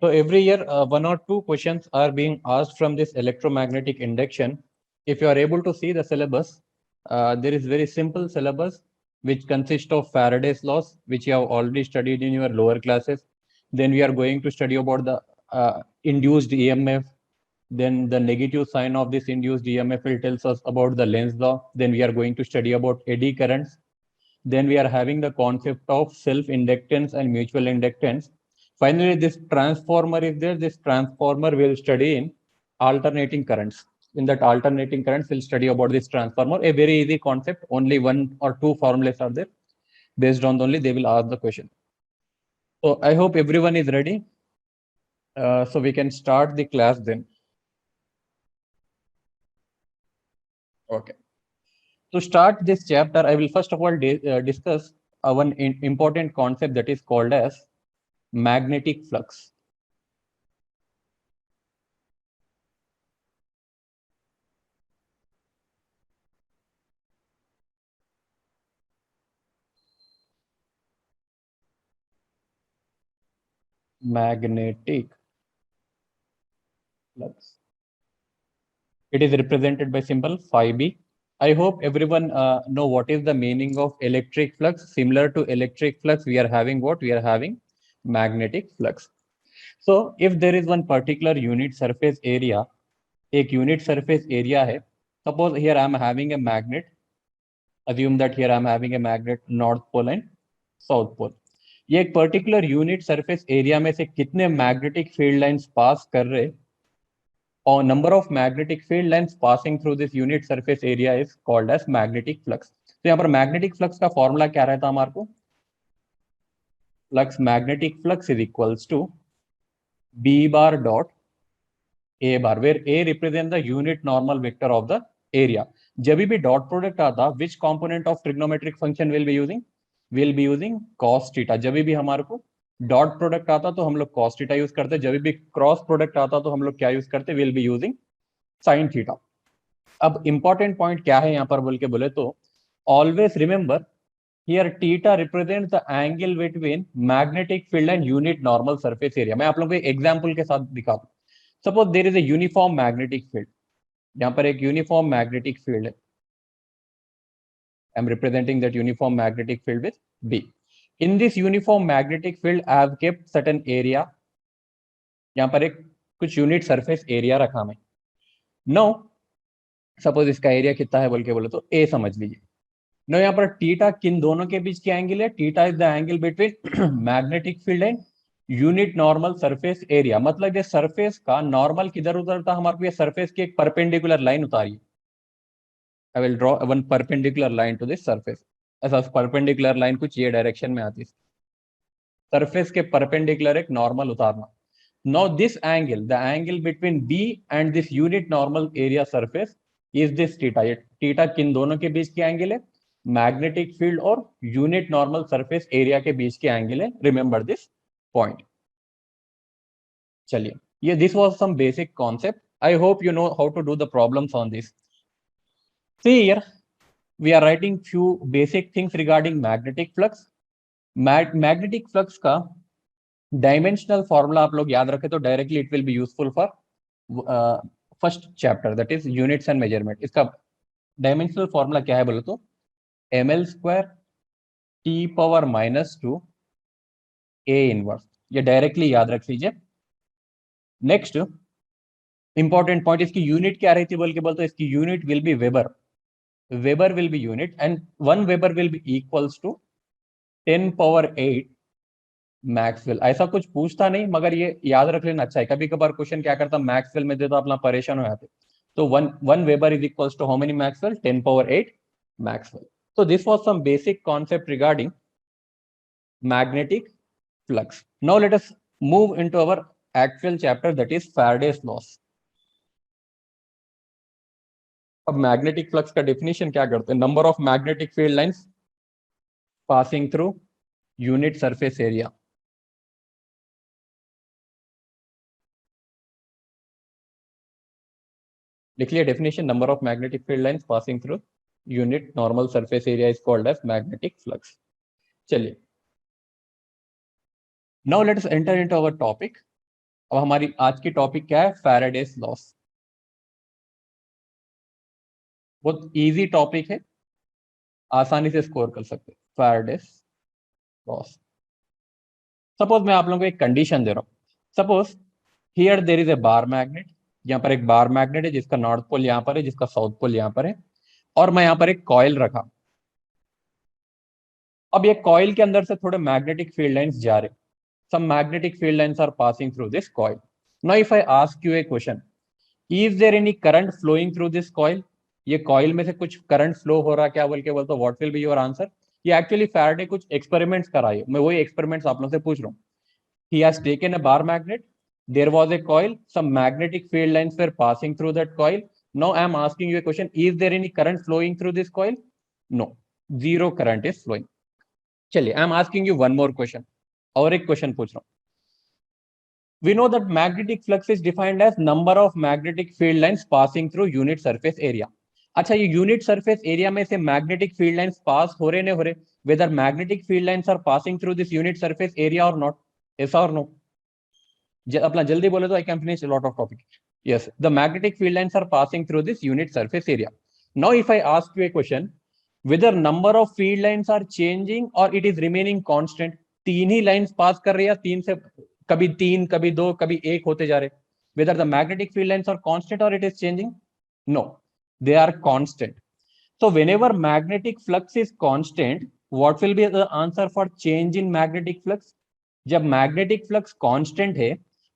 So every year, one or two questions are being asked from this electromagnetic induction. If you are able to see the syllabus, there is very simple syllabus which consists of Faraday's laws, which you have already studied in your lower classes. Then we are going to study about the induced EMF. Then the negative sign of this induced EMF will tells us about the Lenz law. Then we are going to study about eddy currents. Then we are having the concept of self-inductance and mutual inductance. Finally, this transformer is there. This transformer will study in alternating currents. In that alternating currents, we'll study about this transformer. A very easy concept. Only one or two formulas are there. Based on only, they will ask the question. So I hope everyone is ready. So we can start the class then. Okay. To start this chapter, I will first of all discuss one important concept that is called as magnetic flux. Magnetic flux. It is represented by symbol phi b. I hope everyone know what is the meaning of electric flux. Similar to electric flux, we are having what? We are having magnetic flux. So if there is one particular unit surface area, एक unit surface area है. Suppose here I am having a magnet. Assume that here I am having a magnet north pole and south pole. ये एक particular unit surface area में से कितने magnetic field lines pass कर रहे or number of magnetic field lines passing through this unit surface area is called as magnetic flux. तो यहाँ पर magnetic flux का फॉर्मूला क्या रहता है हमारे को? Flux magnetic flux is equals to B bar dot A bar, where A represents the unit normal vector of the area. जब भी डॉट प्रोडक्ट आता, which component of trigonometric function will be using? Will be using cos theta. जब भी हमारे co dot product आता तो हम लोग cos थीटा यूज करते, जब भी क्रॉस प्रोडक्ट आता तो हम लोग क्या यूज करते? Will be using sine theta. अब इंपॉर्टेंट पॉइंट क्या है यहाँ पर बोल के बोले तो always remember here theta represent the angle between magnetic field and unit normal surface area. मैं आप लोगों को एग्जांपल के साथ दिखाता हूँ. Suppose there is a uniform magnetic field. यहाँ पर एक यूनिफॉर्म मैग्नेटिक फील्ड है. I am representing that uniform magnetic field with B. In this uniform magnetic field I have kept certain area. यहाँ पर एक कुछ यूनिट सरफेस एरिया रखा मैं. नो सपोज इसका एरिया कितना है बोल के बोले तो ए समझ लीजिए. नो यहाँ पर थीटा किन दोनों के बीच की एंगल है? Theta is the angle between magnetic field and unit normal surface area. मतलब ये सरफेस का नॉर्मल किधर उतरता हमारे को? ये सरफेस की एक परपेंडिकुलर लाइन उतारी. I will draw one perpendicular line to this surface. ऐसा परपेंडिकुलर लाइन कुछ ये डायरेक्शन में आती है. सरफेस के परपेंडिकुलर एक नॉर्मल उतारना. Now this angle, the angle between B and this unit normal area surface is this theta. ये theta किन दोनों के बीच की एंगल है? मैग्नेटिक फील्ड और यूनिट नॉर्मल सरफेस एरिया के बीच की एंगल है. Remember this point. चलिए, ये this was some basic concept. I hope you know how to do the problems on this. See here, we are writing few basic things regarding magnetic flux. Magnetic flux का dimensional formula आप लोग याद रखें तो directly it will be useful for first chapter that is units and measurement. इसका dimensional formula क्या है बोले तो ml square T power -2 A inverse. ये डायरेक्टली याद रख लीजिए. नेक्स्ट इंपॉर्टेंट पॉइंट, इसकी यूनिट क्या रहती है बोल के बोलते, इसकी unit will be weber. Weber will be unit and 1 weber will be equals to 10 power 8 Maxwell. ऐसा कुछ पूछता नहीं मगर ये याद रख लेना अच्छा है. कभी कभार क्वेश्चन क्या करता, मैक्सवेल में देता अपना परेशान हो जाते. तो 1 weber is equals to how many maxwell? 10 power 8 maxwell. So this was some basic concept regarding magnetic flux. Now let us move into our actual chapter, that is Faraday's laws. अब magnetic flux का definition क्या करते हैं? Number of magnetic field lines passing through unit surface area. लिख लिया definition. Number of magnetic field lines passing through unit normal surface area is called as magnetic flux. चलिए, now let us enter into our topic. अब हमारी आज की topic क्या है? Faraday's loss. बहुत इजी टॉपिक है, आसानी से स्कोर कर सकते हैं। Faraday's loss. सपोज मैं आप लोगों को एक कंडीशन दे रहा हूं। Suppose here there is a bar magnet. यहाँ पर एक बार मैग्नेट है जिसका नॉर्थ पोल यहाँ पर है, जिसका साउथ पोल यहाँ पर है, और मैं यहाँ पर एक कॉइल रखा। अब ये कॉइल के अंदर से थोड़े मैग्नेटिक फील्ड लाइंस जा रहे। Some magnetic field lines are passing through this coil. Now if I ask you a question, is there any current flowing through this coil? ये कॉइल में से कुछ करंट फ्लो हो रहा क्या बोल के बोलते, what will be your answer? ये एक्चुअली फैराडे कुछ एक्सपेरिमेंट्स कराए, मैं वही एक्सपेरिमेंट्स आप लोगों से पूछ रहा हूँ। He has taken a bar magnet. There was a coil. Some magnetic field lines were passing through that coil. Now I am asking you a question. Is there any current flowing through this coil? No. Zero current is flowing. चलिए, I am asking you one more question. और एक question पूछ रहा हूँ। We know that magnetic flux is defined as number of magnetic field lines passing through unit surface area. अच्छा, ये unit surface area में से मैग्नेटिक फील्ड लाइंस पास हो रहे नहीं हो रहे, whether magnetic field lines are passing through this unit surface area और नॉट? यस और नो? अपना जल्दी बोले तो I can finish lot of topic. Yes, the magnetic field lines are passing through this unit surface area. Now, if I ask you a question, whether number of field lines are changing or it is remaining constant, तीन ही lines pass कर रही है, तीन से कभी तीन, कभी दो, कभी एक होते जा रहे. Whether the magnetic field lines are constant or it is changing? No, they are constant. So whenever magnetic flux is constant, what will be the answer for change in magnetic flux? जब magnetic flux constant है,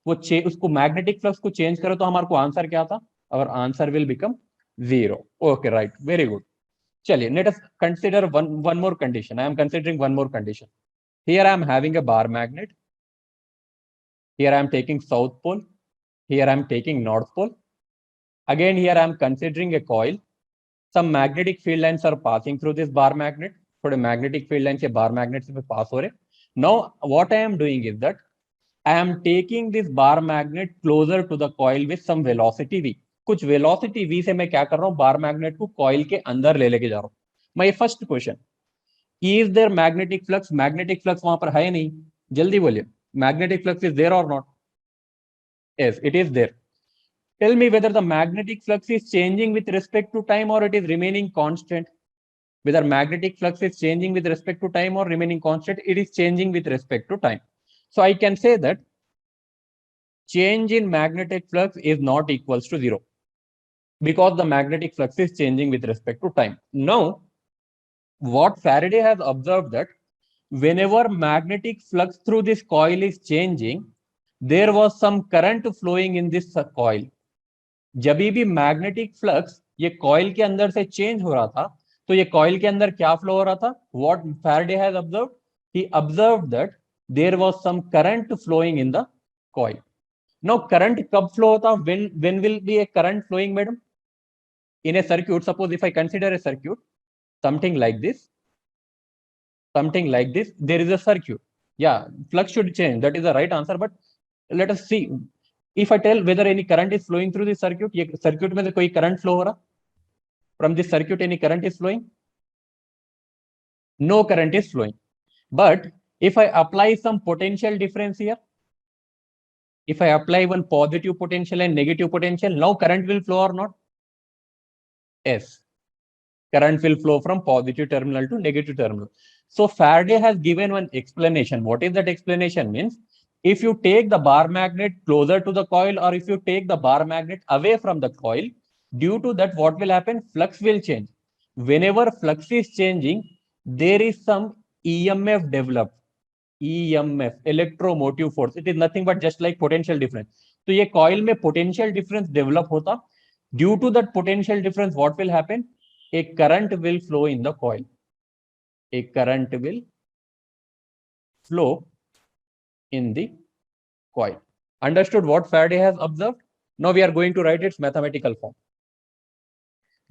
वो उसको magnetic flux को change करो तो हमारे को answer क्या था? और answer will become zero. Okay, right, very good. चलिए, let us consider one more condition. I am considering one more condition. Here I am having a bar magnet. Here I am taking south pole. Here I am taking north pole. Again here I am considering a coil. Some magnetic field lines are passing through this bar magnet. थोड़े magnetic field line से bar magnet से पास हो रहे. Now what I am doing is that I am taking this bar magnet closer to the coil with some velocity v. कुछ velocity v से मैं क्या कर रहा हूँ? बार मैग्नेट को कॉइल के अंदर ले लेके जा रहा हूँ. My first question, is there magnetic flux? Magnetic flux वहां पर है नहीं. जल्दी बोलिए, मैग्नेटिक फ्लक्स इज देयर और not? Yes, it is there. Tell me whether the magnetic flux is changing with respect to time और it is remaining constant. Whether magnetic flux is changing with respect to time or remaining constant, it is changing with respect to time. So I can say that change in magnetic flux is not equals to zero because the magnetic flux is changing with respect to time. Now, what Faraday has observed that whenever magnetic flux through this coil is changing, there was some current flowing in this coil. जब भी magnetic flux ये coil के अंदर से change हो रहा था, तो ये कॉइल के अंदर क्या फ्लो हो रहा था? What Faraday has observed? He observed that there was some current flowing in the coil. Now current कब फ्लो होता? When will be a current flowing madam? In a circuit. Suppose if I consider a circuit something like this, there is a circuit. Yeah, flux should change, that is the right answer. But let us see, if I tell whether any current is flowing through this circuit, ये circuit में से कोई current flow हो रहा? From this circuit any current is flowing? No current is flowing. But if I apply some potential difference here, if I apply one positive potential and negative potential, now current will flow or not? Yes, current will flow from positive terminal to negative terminal. So Faraday has given one explanation. What is that explanation? Means if you take the bar magnet closer to the coil or if you take the bar magnet away from the coil, due to that what will happen? Flux will change. Whenever flux is changing, there is some EMF developed. EMF, electromotive force. It is nothing but just like potential difference. तो ये coil में potential difference develop होता. Due to that potential difference, what will happen? A current will flow in the coil. A current will flow in the coil. Understood what Faraday has observed? Now we are going to write its mathematical form.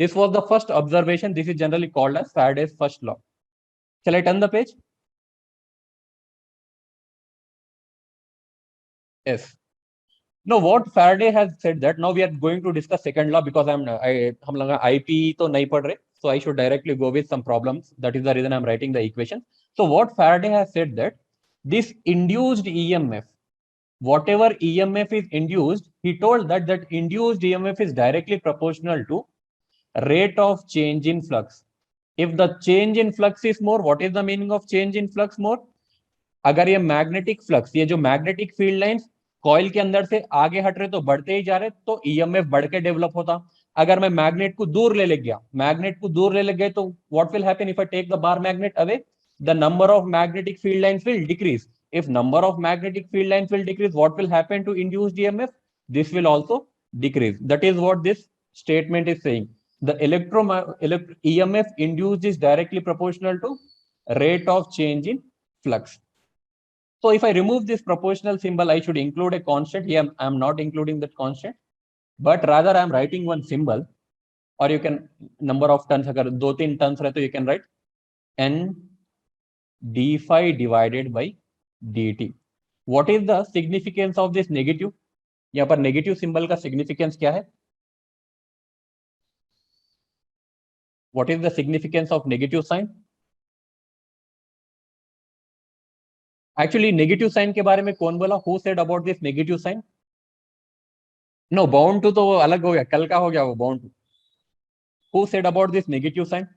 This was the first observation. This is generally called as Faraday's first law. Shall I turn the page? Yes. Now what Faraday has said that now we are going to discuss second law because हम लोग IP तो नहीं पढ़ रहे, so I should directly go with some problems. That is the reason I'm writing the equation. So what Faraday has said that this induced EMF, whatever EMF is induced, he told that induced EMF is directly proportional to rate of change in flux. If the change in flux is more, what is the meaning of change in flux more? अगर ये magnetic flux, ये जो magnetic field lines coil के अंदर से आगे हट रहे तो बढ़ते ही जा रहे, तो ईएमएफ बढ़ के डेवलप होता। अगर मैं मैग्नेट को दूर ले गया, मैग्नेट को दूर ले गए, तो what will happen if I take the bar magnet away? The number of magnetic field lines will decrease. If number of magnetic field lines will decrease, what will happen to induced EMF? This will also decrease. That is what this statement is saying. The EMF induced is directly proportional to rate of change in flux. So if I remove this proportional symbol, I should include a constant. Here I am not including that constant, but rather I am writing one symbol, or you can number of turns, अगर 2-3 turns रहे तो you can write n d phi divided by dt. What is the significance of this negative? यहाँ पर negative symbol का significance क्या है? What is the significance of negative sign? Actually negative sign के बारे में कौन बोला? Who said about this negative sign? No, bound to तो वो अलग हो गया, कल का हो गया वो bound to. Who said about this negative sign?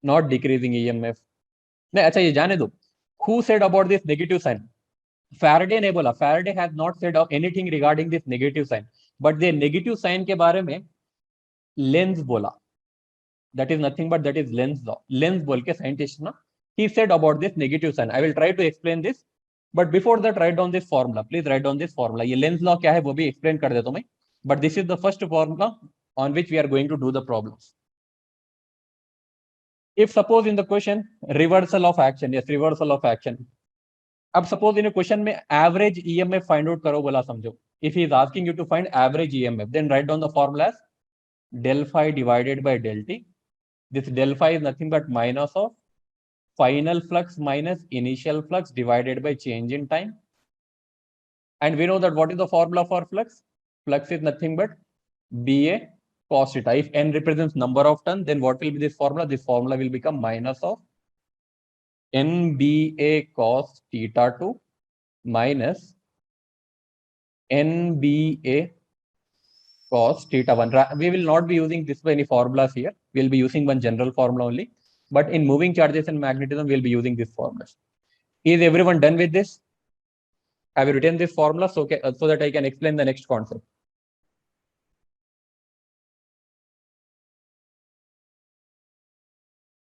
Not decreasing EMF. नहीं, अच्छा ये जाने दो. Who said about this negative sign? Faraday ने बोला. Faraday has not said anything regarding this negative sign, but the negative sign के बारे में Lenz बोला. That is nothing but that is Lenz law. Lenz बोल के साइंटिस्ट ना, he said about this negative sign. I will try to explain this, but before that write down this formula. Please write down this formula. ये Lenz law क्या है वो भी explain कर देता हूँ मैं. But this is the first formula on which we are going to do the problems. If suppose in the question reversal of action, yes, reversal of action. अब suppose in a question में average EMF find out करो बोला समझो. If he is asking you to find average EMF, then write down the formula as del phi divided by del t. This del phi is nothing but minus of final flux minus initial flux divided by change in time. And we know that what is the formula for flux? Flux is nothing but BA cos theta. If n represents number of turns, then what will be this formula? This formula will become minus of NBA cos theta 2 minus NBA cos theta 1. We will not be using this many formulas here. We will be using one general formula only. But in moving charges and magnetism, we will be using this formula. Is everyone done with this? Have you written this formula so that I can explain the next concept?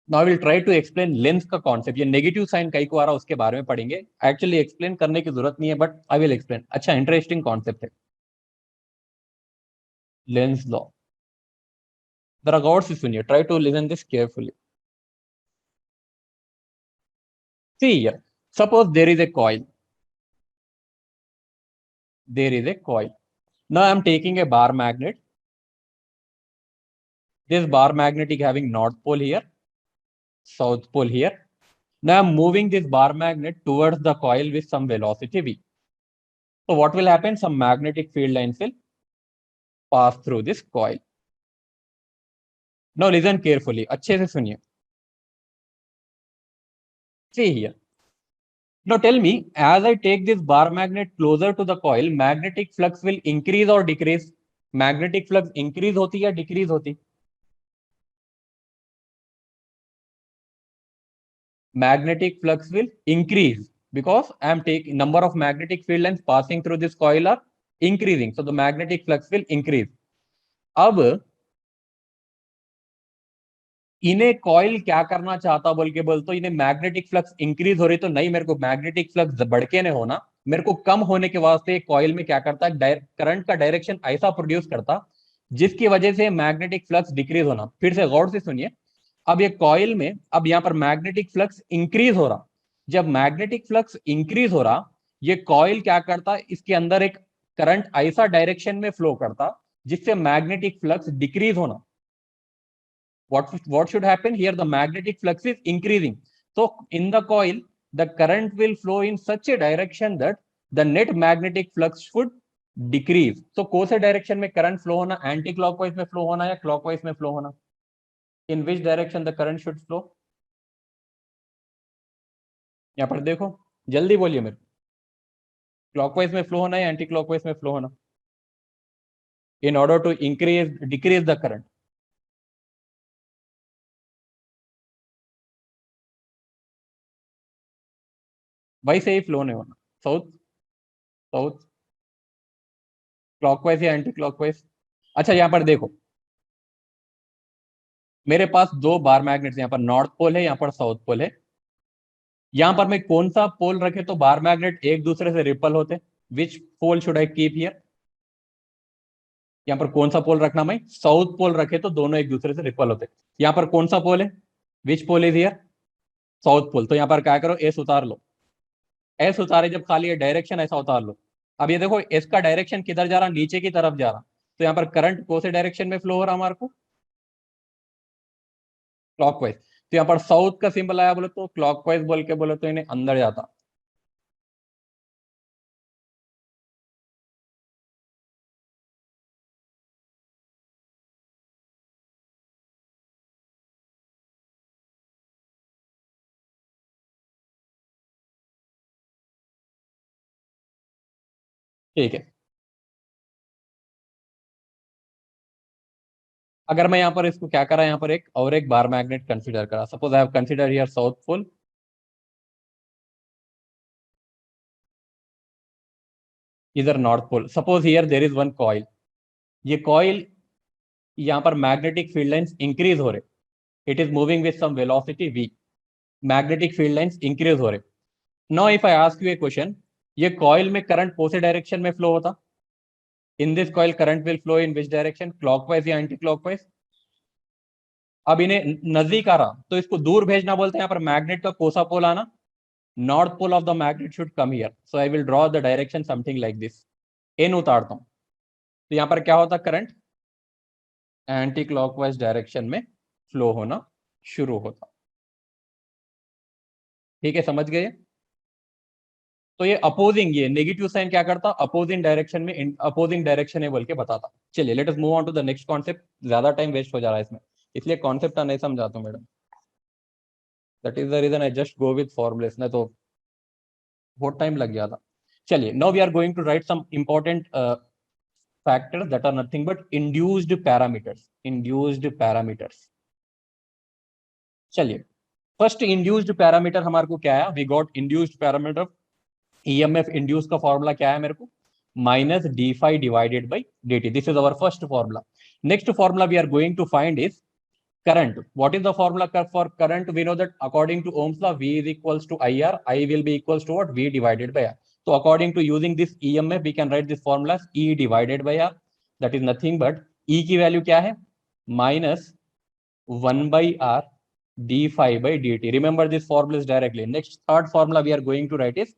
Now I will try to explain Lenz का concept. ये negative sign कई को आ रहा उसके बारे में पढ़ेंगे. Actually explain करने की जरूरत नहीं है, but I will explain. अच्छा interesting concept है. Lenz law. जरा गौर से सुनिए. Try to listen this carefully. See here. Suppose there is a coil. There is a coil. Now I am taking a bar magnet. This bar magnet is having north pole here, south pole here. Now I'm moving this bar magnet towards the coil with some velocity v. So what will happen? Some magnetic field lines will pass through this coil. Now listen carefully. अच्छे से सुनिए. See here. Now tell me, as I take this bar magnet closer to the coil, magnetic flux will increase or decrease? Magnetic flux increase होती या decrease होती? Magnetic flux will increase because I am taking number of magnetic field lines passing through this coil are increasing. So the magnetic flux will increase. अब इन्हें coil क्या करना चाहता बोल के बोल, तो इन्हें मैग्नेटिक फ्लक्स इंक्रीज हो रही, तो नहीं, मेरे को मैग्नेटिक फ्लक्स बढ़ के नहीं होना, मेरे को कम होने के वास्ते कॉइल में क्या करता है, करंट का डायरेक्शन ऐसा प्रोड्यूस करता जिसकी वजह से मैग्नेटिक फ्लक्स डिक्रीज होना. फिर से गौर से सुनिए. अब ये कॉइल में अब यहाँ पर मैग्नेटिक फ्लक्स इंक्रीज हो रहा. जब मैग्नेटिक फ्लक्स इंक्रीज हो रहा, ये कॉइल क्या करता, इसके अंदर एक करंट ऐसा डायरेक्शन में फ्लो करता जिससे मैग्नेटिक फ्लक्स डिक्रीज होना. What should happen here? The magnetic flux is increasing. So in the coil, the current will flow in such a direction that the net magnetic flux should decrease. So कौन से direction में current flow होना? Anti clockwise में flow होना या clockwise में flow होना? In which direction the current should flow? यहाँ पर देखो, जल्दी बोलिए मेरे. क्लॉकवाइज में फ्लो होना या एंटी क्लॉकवाइज में फ्लो होना, in order to increase decrease the current? वही से ही फ्लो नहीं होना, साउथ साउथ क्लॉकवाइज या एंटी क्लॉकवाइज? अच्छा यहाँ पर देखो, मेरे पास दो बार मैग्नेट्स, यहाँ पर नॉर्थ पोल है, यहाँ पर साउथ पोल है। यहाँ पर मैं कौन सा पोल रखे तो बार मैग्नेट एक दूसरे से रिपल होते? विच पोल शुड आई कीप हियर? यहाँ पर कौन सा पोल रखना, मैं साउथ पोल रखे तो दोनों एक दूसरे से रिपल होते। यहाँ पर कौन सा पोल है? Which pole is here? South pole. तो यहाँ पर क्या करो, एस उतार लो। एस उतारे जब खाली है, डायरेक्शन ऐसा उतार लो। अब ये देखो एस का डायरेक्शन किधर जा रहा, नीचे की तरफ जा रहा। तो यहाँ पर करंट कौन से डायरेक्शन में फ्लो हो रहा हमारे को? क्लॉकवाइज। तो यहाँ पर साउथ का सिंबल आया बोले तो क्लॉकवाइज बोल के बोले तो इन्हें अंदर जाता। ठीक है, अगर मैं यहाँ पर इसको क्या करा, यहाँ पर एक और एक बार मैग्नेट कंसीडर करा, suppose I have consider here south pole, इधर north pole. Suppose here there is one coil, ये कॉइल यहाँ पर मैग्नेटिक फील्ड लाइंस इंक्रीज हो रहे, it is moving with some velocity v, magnetic field lines increase हो रहे। Now if I ask you a question, ये coil में current कौन से डायरेक्शन में फ्लो होता? In this coil current will flow in which direction, clockwise या anti clockwise? अब इन्हें नजदीक आ रहा तो इसको दूर भेजना बोलते हैं। यहाँ पर मैग्नेट का कोसा पोल आना, north pole of the magnet should come here, so I will draw the direction something like this. एन उतारता हूं तो यहाँ पर क्या होता, करंट एंटी क्लॉकवाइज डायरेक्शन में फ्लो होना शुरू होता। ठीक है, समझ गए? तो ये अपोजिंग, ये नेगेटिव साइन क्या करता, अपोजिंग डायरेक्शन में, अपोजिंग डायरेक्शन है बोल के बताता। चलिए let us move on to the next concept, ज्यादा टाइम वेस्ट हो जा रहा है इसमें, इसलिए कॉन्सेप्ट नहीं समझाता हूँ madam. That is the reason I just go with formulas, नहीं तो बहुत टाइम लग गया था। चलिए, now we are going to write some important factors that are nothing but induced parameters, induced parameters। चलिए, फर्स्ट इंड्यूस्ड पैरामीटर हमारे को क्या है, we got induced parameter EMF induce का फॉर्मूला क्या है मेरे को, minus D phi divided by D T, this is our first formula. Next formula we are going to find is current. What is the formula for current? We know that according to Ohm's law, V is equals to IR, I will be equals to what? V divided by R. So according to using this EMF, we can write this formula as E divided by R. That is nothing but E की value क्या है, minus 1 by R d phi by dt. Remember this formula directly. Next third formula we are going to write is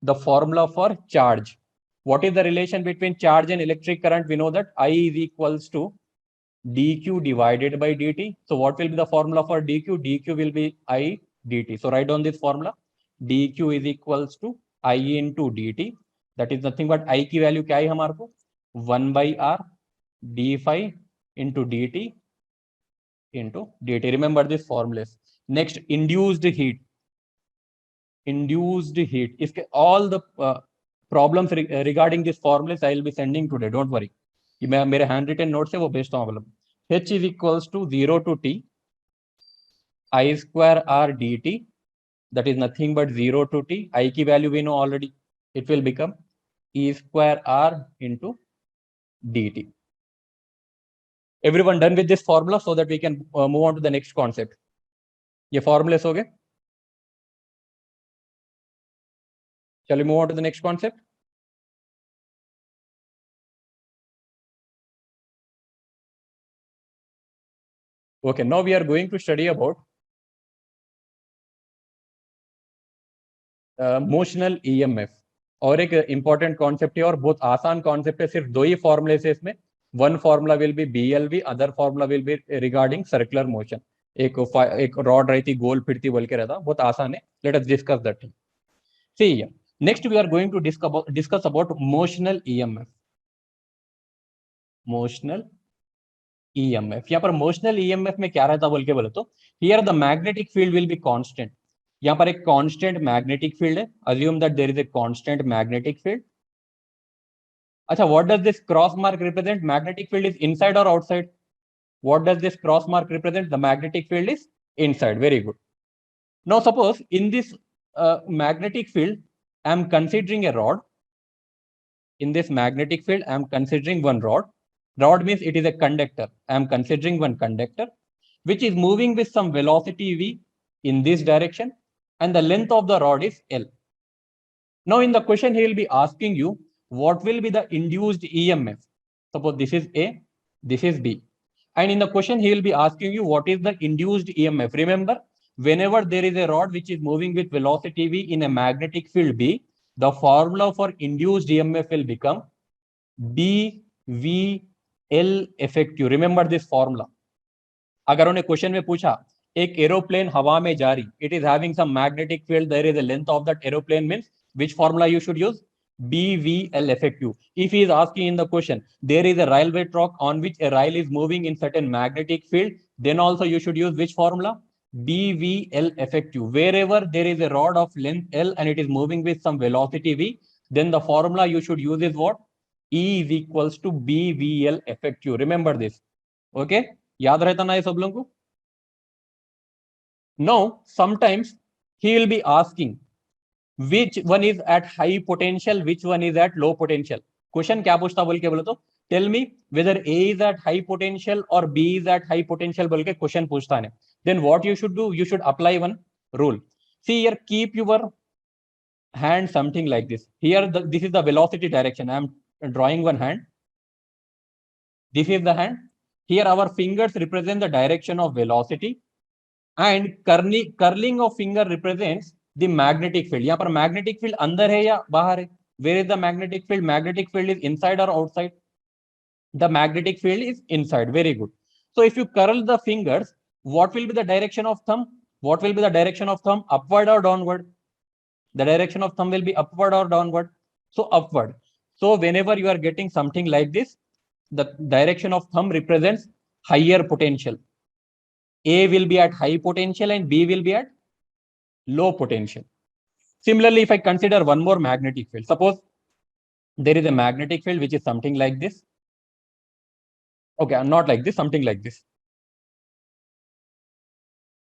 the formula for charge. What is the relation between charge and electric current? We know that I is equals to dq divided by dt. So what will be the formula for dq? Dq will be I dt. So write down this formula. dq is equals to I into dt. That is nothing but I की value क्या है हमारे को, 1 by r d phi into dt into dt. Remember this formulas. Next, induced heat. Induced heat. इसके all the problems regarding this formulas I will be sending today. Don't worry. कि मैं मेरे hand written note से वो भेजता हूँ। मतलब h is equals to 0 to t I square r dt, that is nothing but 0 to t, I की value we know already, it will become e square r into dt. Everyone done with this formula so that we can move on to the next concept. ये formulas हो गए, चलिए move on to the next concept. Okay, now we are going to study about motional EMF. और एक important concept है और बहुत आसान कॉन्सेप्ट है, सिर्फ दो ही फॉर्मुले से इसमें। One formula will be BLV, other formula will be regarding circular motion. एक रॉड रहती गोल फिरती बोल के रहता, बहुत आसान है। Let us discuss that. See next we are going to discuss about motional EMF. Motional EMF, यहाँ पर मोशनल ईएमएफ में क्या रहता बोल के बोले तो, here the magnetic field will be constant. यहाँ पर एक कांस्टेंट मैग्नेटिक फील्ड है, assume that there is a constant magnetic field. अच्छा, what does this cross mark represent? Magnetic field is inside और outside? What does this cross mark represent? The magnetic field is inside. Very good. Now suppose in this magnetic field, I am considering a rod. In this magnetic field, I am considering one rod. Rod means it is a conductor. I am considering one conductor, which is moving with some velocity v in this direction, and the length of the rod is L. Now in the question, he will be asking you, what will be the induced EMF? Suppose this is A, this is B. And in the question, he will be asking you, what is the induced EMF? Remember, whenever there is a rod which is moving with velocity v in a magnetic field B, the formula for induced EMF will become BVL effective. Remember this formula. अगर उन्हें question में पूछा, एक aeroplane हवा में जा रही, it is having some magnetic field, there is a length of that aeroplane, means which formula you should use? BVL effective. If he is asking in the question, there is a railway track on which a rail is moving in certain magnetic field, then also you should use which formula? BVL effective. Wherever there is a rod of length L and it is moving with some velocity V, then the formula you should use is what? E is equals to BVL effective. Remember this. Okay? याद रहता ना ये सब लोगों को? Now, sometimes he will be asking which one is at high potential, which one is at low potential. Question क्या पूछता बोल के बोलो तो, tell me whether A is at high potential or B is at high potential बोल के question पूछता है. Then what you should do? You should apply one rule. See here, keep your hand something like this. Here, this is the velocity direction. I am drawing one hand. This is the hand. Here, our fingers represent the direction of velocity. And curling of finger represents the magnetic field. यहाँ पर magnetic field अंदर है या बाहर है? Where is the magnetic field? Magnetic field is inside और outside? The magnetic field is inside. Very good. So if you curl the fingers, what will be the direction of thumb? What will be the direction of thumb? Upward or downward? The direction of thumb will be upward or downward? So upward. So whenever you are getting something like this, the direction of thumb represents higher potential. A will be at high potential and B will be at low potential. Similarly, if I consider one more magnetic field, suppose there is a magnetic field which is something like this. Okay, not like this, something like this.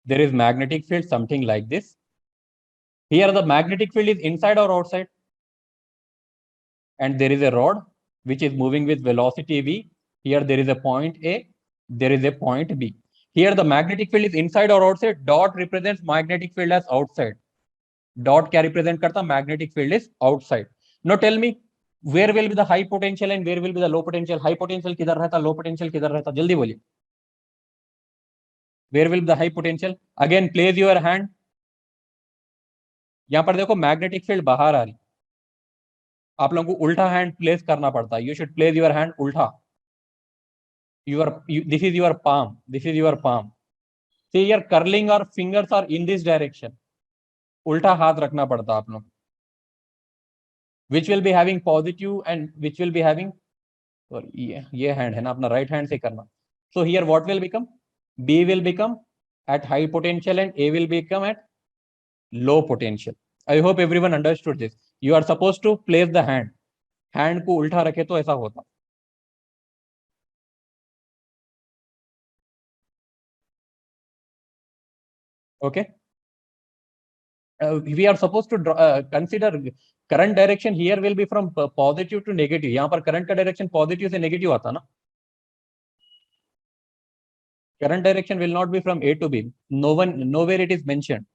There is magnetic field something like this. Here the magnetic field is inside or outside? And there is a rod which is moving with velocity v. Here there is a point A, there is a point B. Here the magnetic field is inside or outside? Dot represents magnetic field as outside. Dot क्या represent करता? Magnetic field is outside. Now tell me, where will be the high potential and where will be the low potential? High potential किधर रहता? Low potential किधर रहता? जल्दी बोलिए. Where will be the high potential? Again, place your hand. यहाँ पर देखो magnetic field बाहर आ रही, आप लोगों को उल्टा हैंड प्लेस करना पड़ता है. You should place your hand उल्टा. This is your palm. This is your palm. See here, curling our fingers are in this direction. उल्टा हाथ रखना पड़ता आप लोग. Which will be having positive and which will be having, sorry, ये hand है ना अपना, right hand से करना. So here what will become? B will become at high potential and A will become at low potential. I hope everyone understood this. You are supposed to place the hand. Hand को उल्टा रखे तो ऐसा होता. Okay. We are supposed to consider current direction here will be from positive to negative. यहाँ पर current का direction positive से negative आता ना. Current direction will not be from A to B. Nowhere it is mentioned.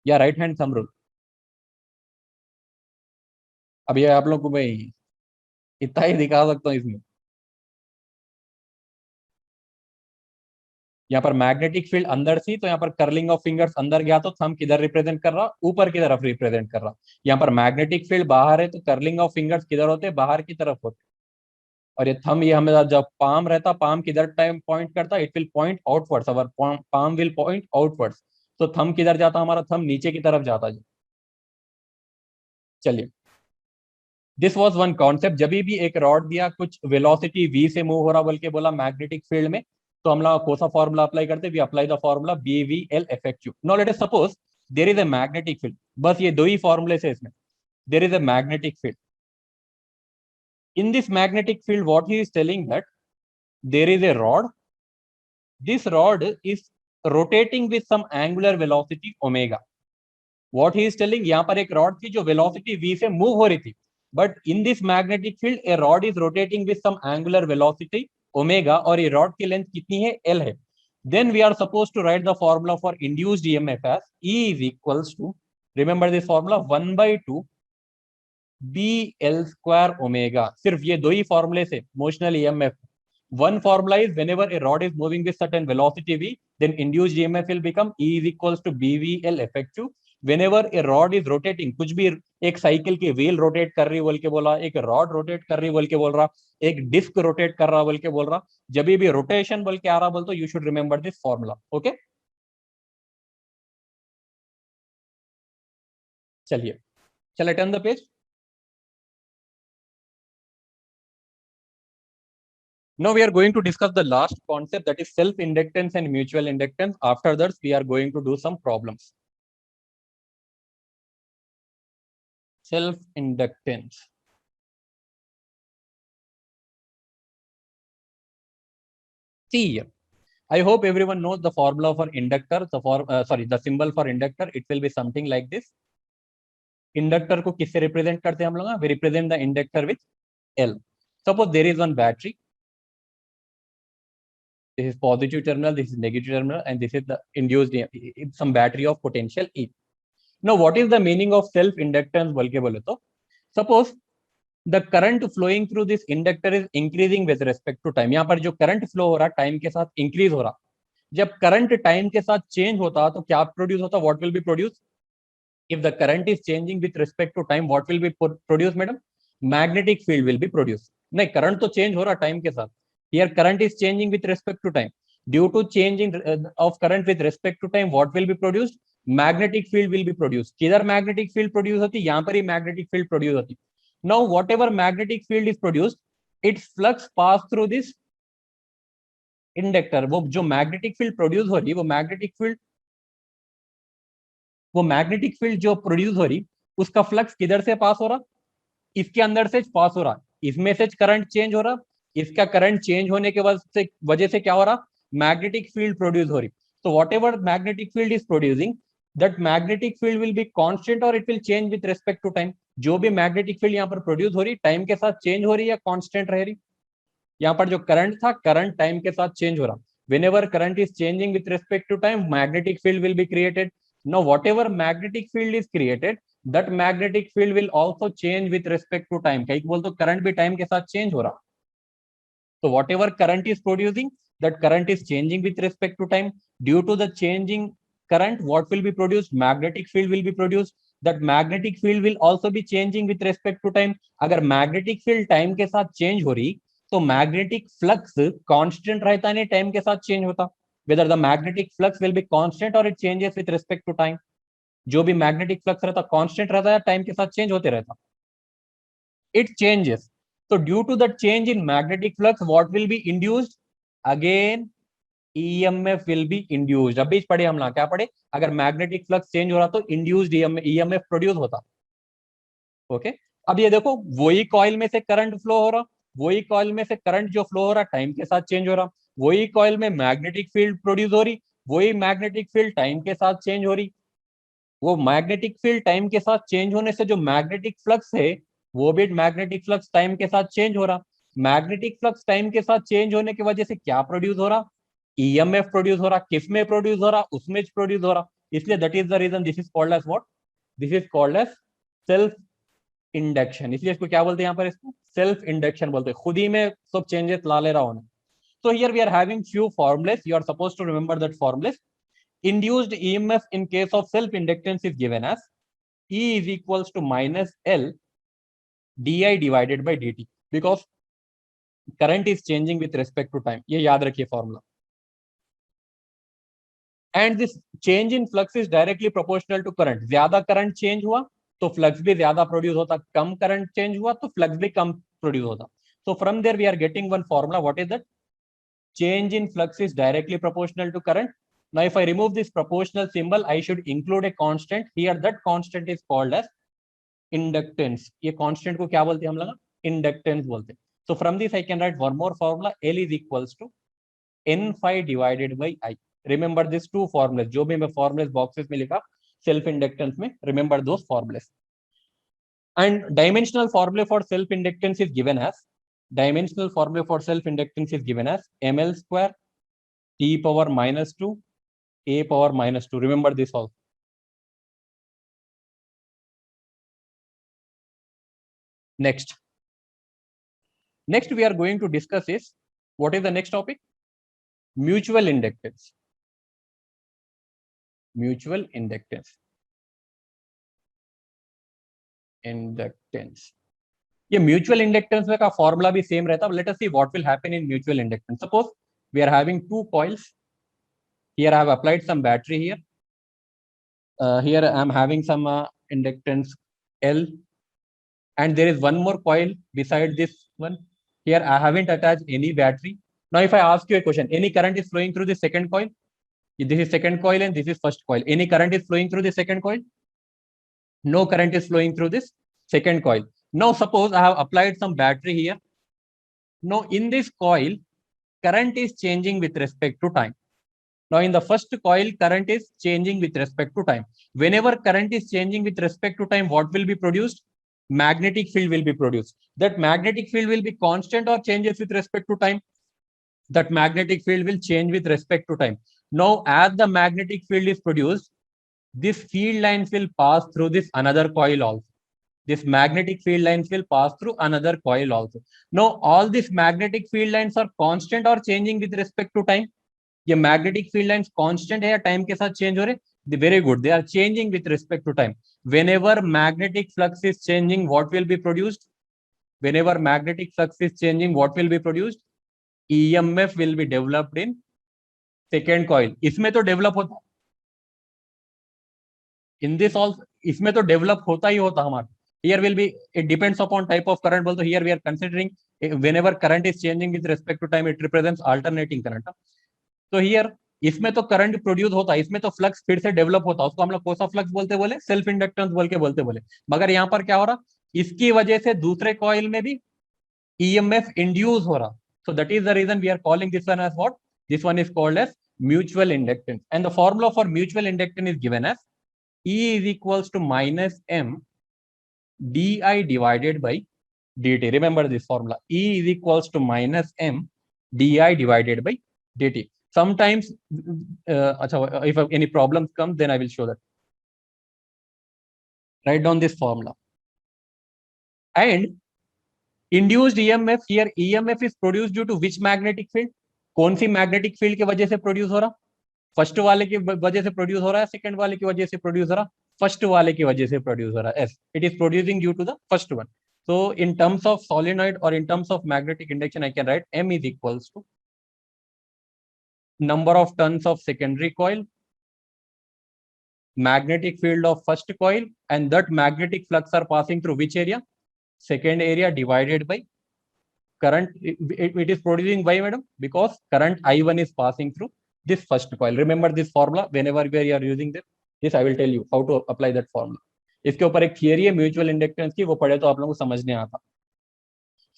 या right hand thumb rule. अब ये आप लोग को मैं इतना ही दिखा सकता हूँ इसमें. यहाँ पर मैग्नेटिक फील्ड अंदर थी तो यहाँ पर कर्लिंग ऑफ फिंगर्स अंदर गया तो थंब किधर रिप्रेजेंट कर रहा? ऊपर की तरफ रिप्रेजेंट कर रहा. यहाँ पर मैग्नेटिक फील्ड बाहर है तो कर्लिंग ऑफ फिंगर्स किधर होते? बाहर की तरफ होते. और ये थंब, ये हमें जब पाम रहता, पाम किधर टाइम पॉइंट करता? It will point outwards. Our palm will point outwards. तो थंब किधर जाता? हमारा थंब नीचे की तरफ जाता जी. चलिए, दिस वाज वन कॉन्सेप्ट. जब भी एक रॉड दिया, कुछ वेलोसिटी v से मूव हो रहा बोल के बोला मैग्नेटिक फील्ड में, तो हम लोग कौन सा फॉर्मूला अप्लाई करते? We apply the formula BVL effective. Now let us suppose there is a magnetic field, बस ये दो ही फॉर्मूले से इसमें, there is a magnetic field. In this magnetic field, what he is telling that there is a rod. This rod is rotating with some angular velocity omega. What he is telling, यहाँ पर एक rod थी जो velocity v से move हो रही थी. But in this magnetic field, a rod is rotating with some angular velocity omega, और ये rod की length कितनी है? L है. Then we are supposed to write the formula for induced EMF as E is equals to, remember this formula, 1/2 B L square omega. सिर्फ ये दो ही फॉर्मूले से motional EMF. One formula is whenever a rod is moving with certain velocity v, then induced EMF will become E is equals to BVL effective. Whenever a rod is rotating, कुछ भी एक cycle की wheel rotate कर रही बोल के बोला, एक रॉड रोटेट कर रही बोल के बोल रहा, एक डिस्क रोटेट कर रहा बोल के बोल रहा, जब भी रोटेशन बोल के आ रहा बोल तो you should remember this formula. Okay, चलिए चलिए turn the page. Now we are going to discuss the last concept, that is self-inductance and mutual inductance. After that, we are going to do some problems. Self-inductance. See here. I hope everyone knows the formula for inductor. The symbol for inductor. It will be something like this. Inductor को किससे represent करते हैं हम लोग? We represent the inductor with L. Suppose there is one battery. This is positive terminal, this is negative terminal, and this is the induced some battery of potential E. Now, what is the meaning of self-inductance? बोल के बोले तो, suppose the current flowing through this inductor is increasing with respect to time. यहाँ पर जो current flow हो रहा है time के साथ increase हो रहा. जब current time के साथ change होता तो क्या produce होता? What will be produced? If the current is changing with respect to time, what will be produced, madam? Magnetic field will be produced. नहीं, current तो change हो रहा time के साथ. Here current is changing with respect to time. Due to changing of current with respect to time, what will be produced? Magnetic field will be produced. किधर magnetic field produce होती? यहाँ पर ही magnetic field produce होती. Now whatever magnetic field is produced, its flux pass through this inductor. वो जो magnetic field produce हो रही, वो magnetic field जो produce हो रही, उसका flux किधर से पास हो रहा? इसके अंदर से पास हो रहा. इसमें से करंट चेंज हो रहा. इसका करंट चेंज होने के वजह से क्या हो रहा? मैग्नेटिक फील्ड प्रोड्यूस हो रही. तो whatever magnetic field is producing, that magnetic field will be constant और it will change with respect to time. जो भी मैग्नेटिक फील्ड यहाँ पर प्रोड्यूस हो रही, टाइम के साथ चेंज हो रही या कांस्टेंट रह रही? यहाँ पर जो करंट था, करंट टाइम के साथ चेंज हो रहा. whenever current is changing with respect to time, magnetic field will be created. Now whatever magnetic field is created, that magnetic field will also change with respect to time. कई बोल तो current भी time के साथ change हो रहा. So whatever current is producing, that current is changing with respect to time. Due to the changing current, what will be produced? Magnetic field will be produced. That magnetic field will also be changing with respect to time. अगर magnetic field time के साथ change हो रही, तो magnetic flux constant रहता नहीं, time के साथ change होता. Whether the magnetic flux will be constant or it changes with respect to time. जो भी magnetic flux रहता constant रहता है, time के साथ change होते रहता. It changes. So due to the change in magnetic flux, what will be induced? Again, EMF will be induced. अभी पढ़े हम लोग क्या पढ़े? अगर मैग्नेटिक फ्लक्स चेंज हो रहा तो इंड्यूस्ड EMF प्रोड्यूस होता. ओके, अब ये देखो, वही कॉइल में से करंट फ्लो हो रहा, वही कॉइल में से करंट जो फ्लो हो रहा टाइम के साथ चेंज हो रहा, वही कॉइल में मैग्नेटिक फील्ड प्रोड्यूस हो रही, वही मैग्नेटिक फील्ड टाइम के साथ चेंज हो रही. वो मैग्नेटिक फील्ड टाइम के साथ चेंज होने से जो मैग्नेटिक फ्लक्स है, वो भी मैग्नेटिक फ्लक्स टाइम के साथ चेंज हो रहा. मैग्नेटिक फ्लक्स टाइम के साथ चेंज होने की वजह से क्या प्रोड्यूस हो रहा? ईएमएफ प्रोड्यूस हो रहा. किस में प्रोड्यूस हो रहा? उसमें प्रोड्यूस हो रहा. इसलिए that is the reason this is called as what? This is called as self induction. इसलिए इसको क्या बोलते हैं? यहाँ पर इसको सेल्फ इंडक्शन बोलते हैं. खुद ही में सब चेंजेस ला ले रहा होना. So here we are having few formulas. You are supposed to remember that formulas. Induced EMF in case of self inductance is given as E is equals to minus L di divided by dt, because current is changing with respect to time. ये याद रखिए formula. And this change in flux is directly proportional to current. ज्यादा current change हुआ तो flux भी ज्यादा produce होता, कम current change हुआ तो flux भी कम produce होता. So from there we are getting one formula. What is that? Change in flux is directly proportional to current. Now, if I remove this proportional symbol, I should include a constant here. That constant is called as inductance. ये constant को क्या बोलते हैं हम लोग? Inductance बोलते हैं. So from this I can write one more formula. L is equals to n phi divided by I. Remember these two formulas. जो भी मैं formulas boxes में लिखा self inductance में, remember those formulas. And dimensional formula for self inductance is given as ml square t power minus 2 a power minus 2. Remember this also. Next we are going to discuss is, what is the next topic? Mutual inductance. Mutual inductance. ये mutual inductance का formula भी same रहता है. Let us see what will happen in mutual inductance. Suppose we are having two coils. Here I have applied some battery here. Here I am having some inductance L, and there is one more coil beside this one. Here I haven't attached any battery. Now if I ask you a question, any current is flowing through the second coil? This is second coil and this is first coil. Any current is flowing through the second coil? No current is flowing through this second coil. Now suppose I have applied some battery here. Now in this coil, current is changing with respect to time. Now in the first coil, current is changing with respect to time. Whenever current is changing with respect to time, what will be produced? Magnetic field will be produced. That magnetic field will be constant or changes with respect to time? That magnetic field will change with respect to time. Now as the magnetic field is produced, this field lines will pass through this another coil also. This magnetic field lines will pass through another coil also. Now all these magnetic field lines are constant or changing with respect to time? ये magnetic field lines constant है या time के साथ change हो रहे? Very good, they are changing with respect to time. Whenever magnetic flux is changing, what will be produced? Whenever magnetic flux is changing, what will be produced? EMF will be developed in second coil. इसमें तो develop होता, in this also इसमें तो develop होता ही होता हमारा. Here will be, it depends upon type of current. Also here we are considering whenever current is changing with respect to time, it represents alternating current. तो here इसमें तो current produce होता है, इसमें तो फ्लक्स फिर से डेवलप होता है. उसको हम लोग कौन सा फ्लक्स बोले? सेल्फ इंडक्टेंस बोलते. मगर यहाँ पर क्या हो रहा? इसकी वजह से दूसरे कॉइल में भी ईएमएफ इंड्यूस हो रहा. So that is the reason we are calling this one as what? This one is called as mutual inductance. And the formula for mutual inductance is given as E is equals to minus M di divided by dt. Remember this formula. E is equals to minus M di divided by dt. Sometimes if any problems come, then I will show that. Write down this formula. And induced EMF, here EMF is produced due to which magnetic field? कौन सी magnetic field की वजह से produce हो रहा? First वाले की वजह से प्रोड्यूस हो रहा है, सेकंड वाले की वजह से प्रोड्यूस हो रहा, फर्स्ट वाले की वजह से प्रोड्यूस हो रहा है. It is producing due to the first one. So in terms of solenoid or in terms of magnetic induction, I can write M is equals to number of turns of secondary coil, magnetic field of first coil, and that magnetic flux are passing through which area? Second area, divided by current. It is producing by, madam, because current I1 is passing through this first coil. Remember this formula. Whenever we are using this I will tell you how to apply that formula. इसके ऊपर एक theory है mutual inductance की, वो पढ़े तो आप लोगों को समझने आता.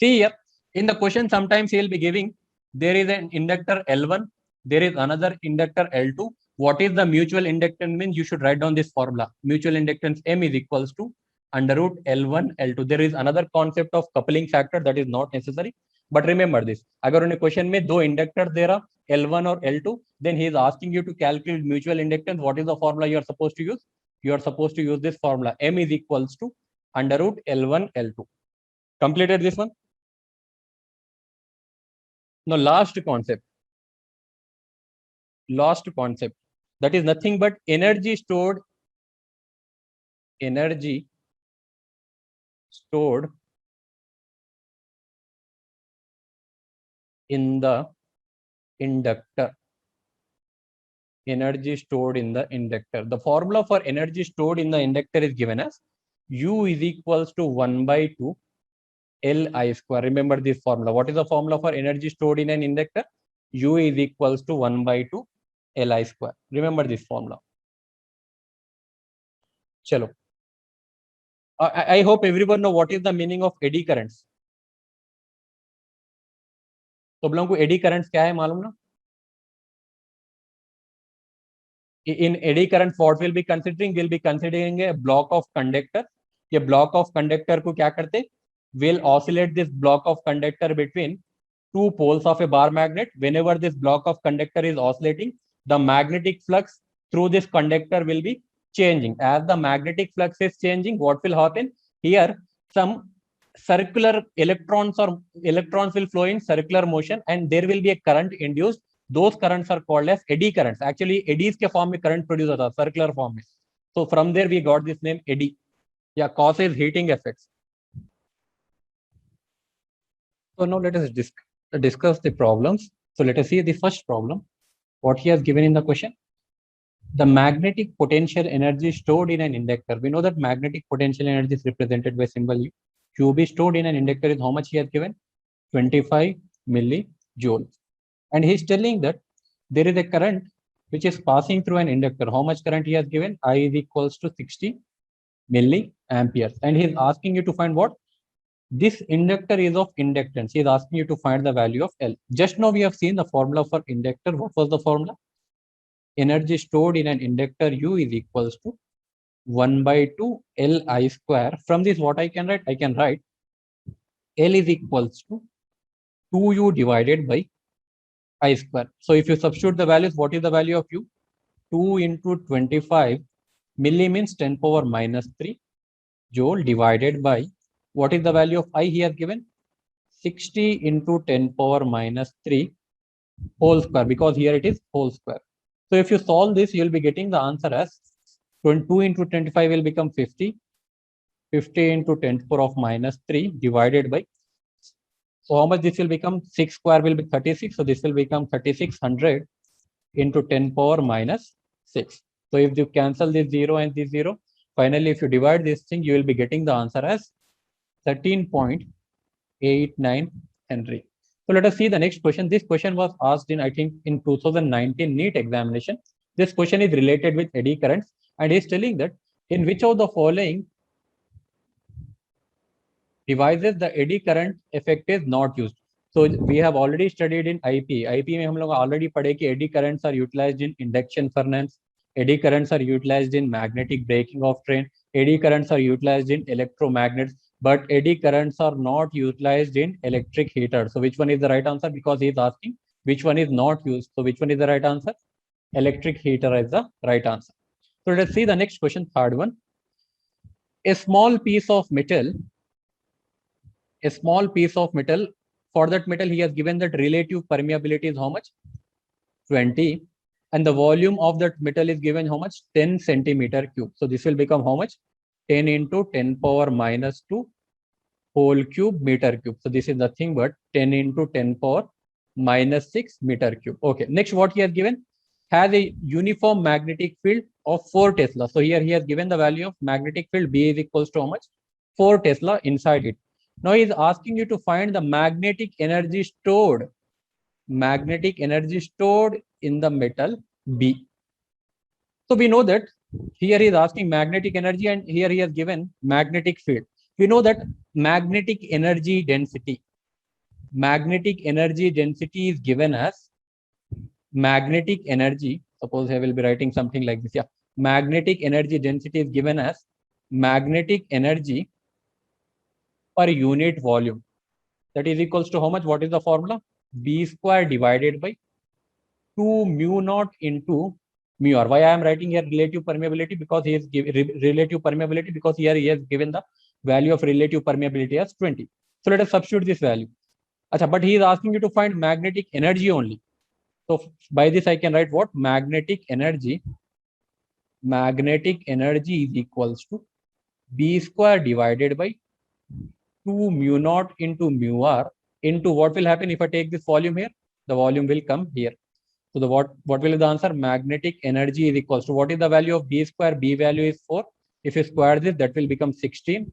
See here in the question, sometimes he will be giving there is an inductor L1, there is another inductor L2. What is the mutual inductance means? You should write down this formula. Mutual inductance M is equals to under root L1 L2. There is another concept of coupling factor that is not necessary, but remember this. अगर उन्हें question में दो inductor दे रहा L1 और L2, then he is asking you to calculate mutual inductance. What is the formula you are supposed to use? You are supposed to use this formula. M is equals to under root L1 L2. Completed this one. Now last concept, that is nothing but energy stored in the inductor. Energy stored in the inductor. The formula for energy stored in the inductor is given as U is equals to 1 by 2 Li square. Remember this formula. What is the formula for energy stored in an inductor? U is equals to 1 by 2 Li square. Remember this formula. Chalo. I hope everyone know what is the meaning of eddy currents. तो आप लोगों को eddy currents क्या है मालूम ना? In eddy currents, what we'll be considering? We'll be considering a block of conductor. ये block of conductor को क्या करते? We'll oscillate this block of conductor between two poles of a bar magnet. Whenever this block of conductor is oscillating, the magnetic flux through this conductor will be changing. As the magnetic flux is changing, what will happen? Here, some circular electrons will flow in circular motion, and there will be a current induced. Those currents are called as eddy currents. Actually, eddies के form में current produce होता है, circular form में. So from there we got this name eddy. Yeah, causes heating effects. So now let us discuss the problems. So let us see the first problem. What he has given in the question. The magnetic potential energy stored in an inductor. We know that magnetic potential energy is represented by symbol U. QB stored in an inductor is how much he has given? 25 millijoule. And he is telling that there is a current which is passing through an inductor. How much current he has given? I is equals to 60 milliamperes. And he is asking you to find what? This inductor is of inductance. He is asking you to find the value of L. Just now we have seen the formula for inductor. What was the formula? Energy stored in an inductor U is equals to 1 by 2 Li square. From this, what I can write? I can write L is equals to 2U divided by I square. So if you substitute the values, what is the value of U? 2 into 25 milli means 10 power minus 3 joule divided by, what is the value of I he has given? 60 into 10 power minus 3 whole square, because here it is whole square. So if you solve this, you will be getting the answer as 2 into 25 will become 50. 50 into 10 power of minus 3 divided by, so how much this will become? 6 square will be 36. So this will become 3600 into 10 power minus 6. So if you cancel this 0 and this 0, finally, if you divide this thing, you will be getting the answer as 13.89 Henry. So let us see the next question. This question was asked in, I think, in 2019 NEET examination. This question is related with eddy currents, and he is telling that in which of the following devices the eddy current effect is not used. So we have already studied in IP. IP में हम लोग already पढ़े कि eddy currents are utilized in induction furnace, eddy currents are utilized in magnetic braking of train, eddy currents are utilized in electromagnets, but eddy currents are not utilized in electric heater. So which one is the right answer? Because he is asking which one is not used. So which one is the right answer? Electric heater is the right answer. So let's see the next question, third one. A small piece of metal, for that metal he has given that relative permeability is how much? 20, and the volume of that metal is given how much? 10 centimeter cube. So this will become how much? 10 into 10 power minus 2 whole cube meter cube. So this is nothing but 10 into 10 power minus 6 meter cube. Okay, next what he has given? Has a uniform magnetic field of 4 Tesla. So here he has given the value of magnetic field B is equals to how much? 4 Tesla inside it. Now he is asking you to find the magnetic energy stored in the metal B. So we know that here he is asking magnetic energy, and here he has given magnetic field. We know that magnetic energy density is given as magnetic energy. Suppose I will be writing something like this. Yeah, magnetic energy density is given as magnetic energy per unit volume. That is equals to how much? What is the formula? B square divided by 2 mu naught into mu r. Why I am writing here relative permeability? Because he is given relative permeability, because here he has given the value of relative permeability as 20. So let us substitute this value. Achha, but he is asking you to find magnetic energy only. So by this I can write what? Magnetic energy is equals to B square divided by 2 mu naught into mu r into what will happen if I take this volume here? The volume will come here. So the what will be the answer? Magnetic energy is equals to, what is the value of B square? B value is 4. If you square this, that will become 16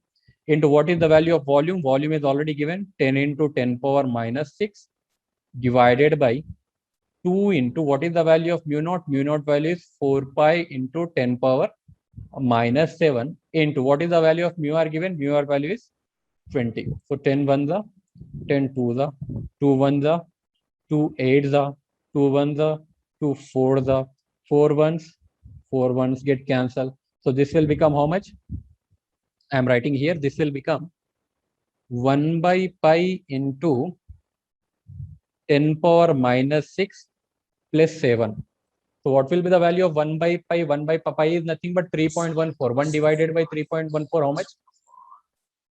into what is the value of volume? Volume is already given 10 into 10 power minus 6 divided by 2 into what is the value of mu naught? Mu naught value is 4 pi into 10 power minus 7 into what is the value of mu r given? Mu r value is 20. So 10 1 the 10 2 the 2 1 the 2 8 the 2 1 the 2 4 the 4 ones get cancelled. So this will become how much? I am writing here. This will become 1 by pi into 10 power minus 6 plus 7. So what will be the value of 1 by pi? 1 by pi is nothing but 3.14. 1 divided by 3.14, how much?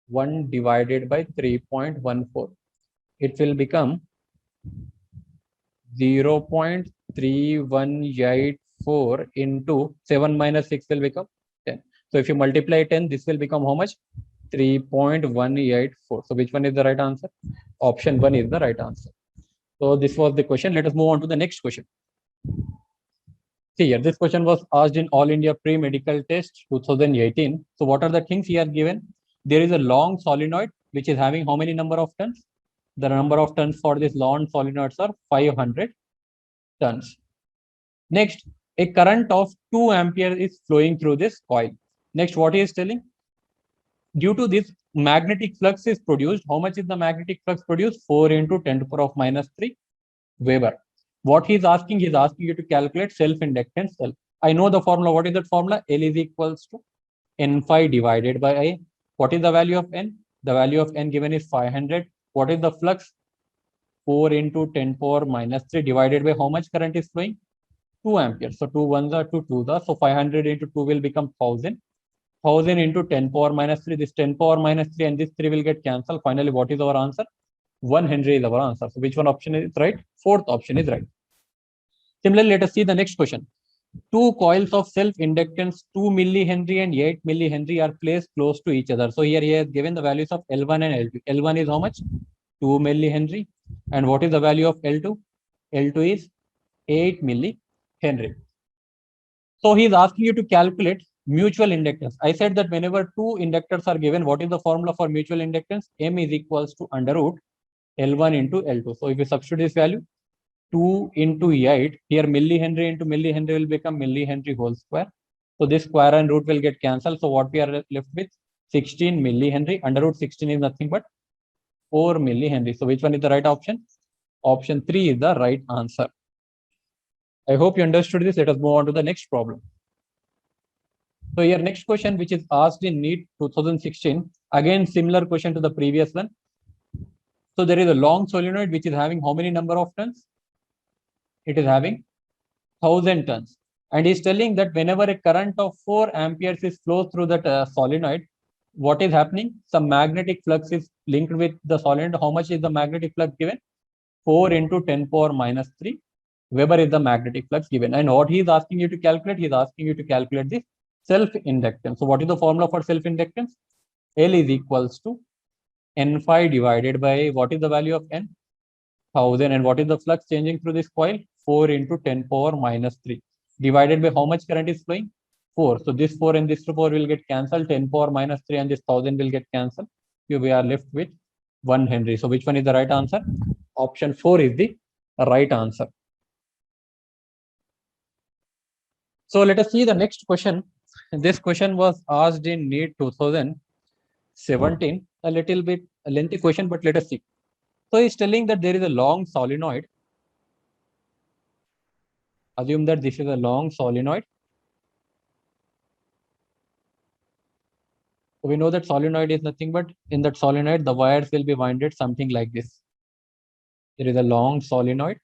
1 divided by 3.14. It will become 0.3184 into 7 minus 6 will become 10. So if you multiply 10, this will become how much? 3.184. So which one is the right answer? Option 1 is the right answer. So this was the question. Let us move on to the next question. See here, this question was asked in All India Pre-Medical Test 2018. So what are the things here given? There is a long solenoid which is having how many number of turns? The number of turns for this long solenoids are 500 turns. Next, a current of 2 ampere is flowing through this coil. Next, what he is telling? Due to this, magnetic flux is produced. How much is the magnetic flux produced? 4 into 10 to the power of minus 3 Weber. What he's asking you to calculate self-inductance L. I know the formula. What is that formula? L is equals to N phi divided by I. What is the value of N? The value of N given is 500. What is the flux? 4 into 10 power minus 3 divided by how much current is flowing? 2 amperes. So 2 ones are 2 2 the. So 500 into 2 will become 1000. 1000 into 10 power minus 3. This 10 power minus 3 and this 3 will get cancelled. Finally, what is our answer? 1 Henry is our answer. So which one option is right? Fourth option is right. Similarly, let us see the next question. Two coils of self-inductance 2 millihenry and 8 millihenry are placed close to each other. So here he has given the values of L1 and L2. L1 is how much? 2 millihenry. And what is the value of L2? L2 is 8 millihenry. So he is asking you to calculate mutual inductance. I said that whenever two inductors are given, what is the formula for mutual inductance? M is equals to under root L1 into L2. So if you substitute this value, 2 into 8, here millihenry into millihenry will become millihenry whole square. So this square and root will get cancelled. So what we are left with? 16 millihenry. Under root 16 is nothing but 4 millihenry. So which one is the right option? Option 3 is the right answer. I hope you understood this. Let us move on to the next problem. So here next question which is asked in NEET 2016. Again similar question to the previous one. So there is a long solenoid which is having how many number of turns? It is having 1000 turns. And he's telling that whenever a current of 4 amperes is flows through that solenoid, what is happening? Some magnetic flux is linked with the solenoid. How much is the magnetic flux given? 4 into 10 power minus 3 Weber is the magnetic flux given. And what he is asking you to calculate, he is asking you to calculate the self-inductance. So what is the formula for self-inductance? L is equals to N phi divided by what is the value of N? 1000. And what is the flux changing through this coil? 4 into 10 power minus 3 divided by how much current is flowing? 4. So this 4 and this 4 will get cancelled. 10 power minus 3 and this 1000 will get cancelled. Here we are left with 1 Henry. So which one is the right answer? Option 4 is the right answer. So let us see the next question. This question was asked in NEET 2017. A little bit a lengthy question, but let us see. So he's telling that there is a long solenoid. Assume that this is a long solenoid. So we know that solenoid is nothing but in that solenoid, the wires will be winded something like this. There is a long solenoid.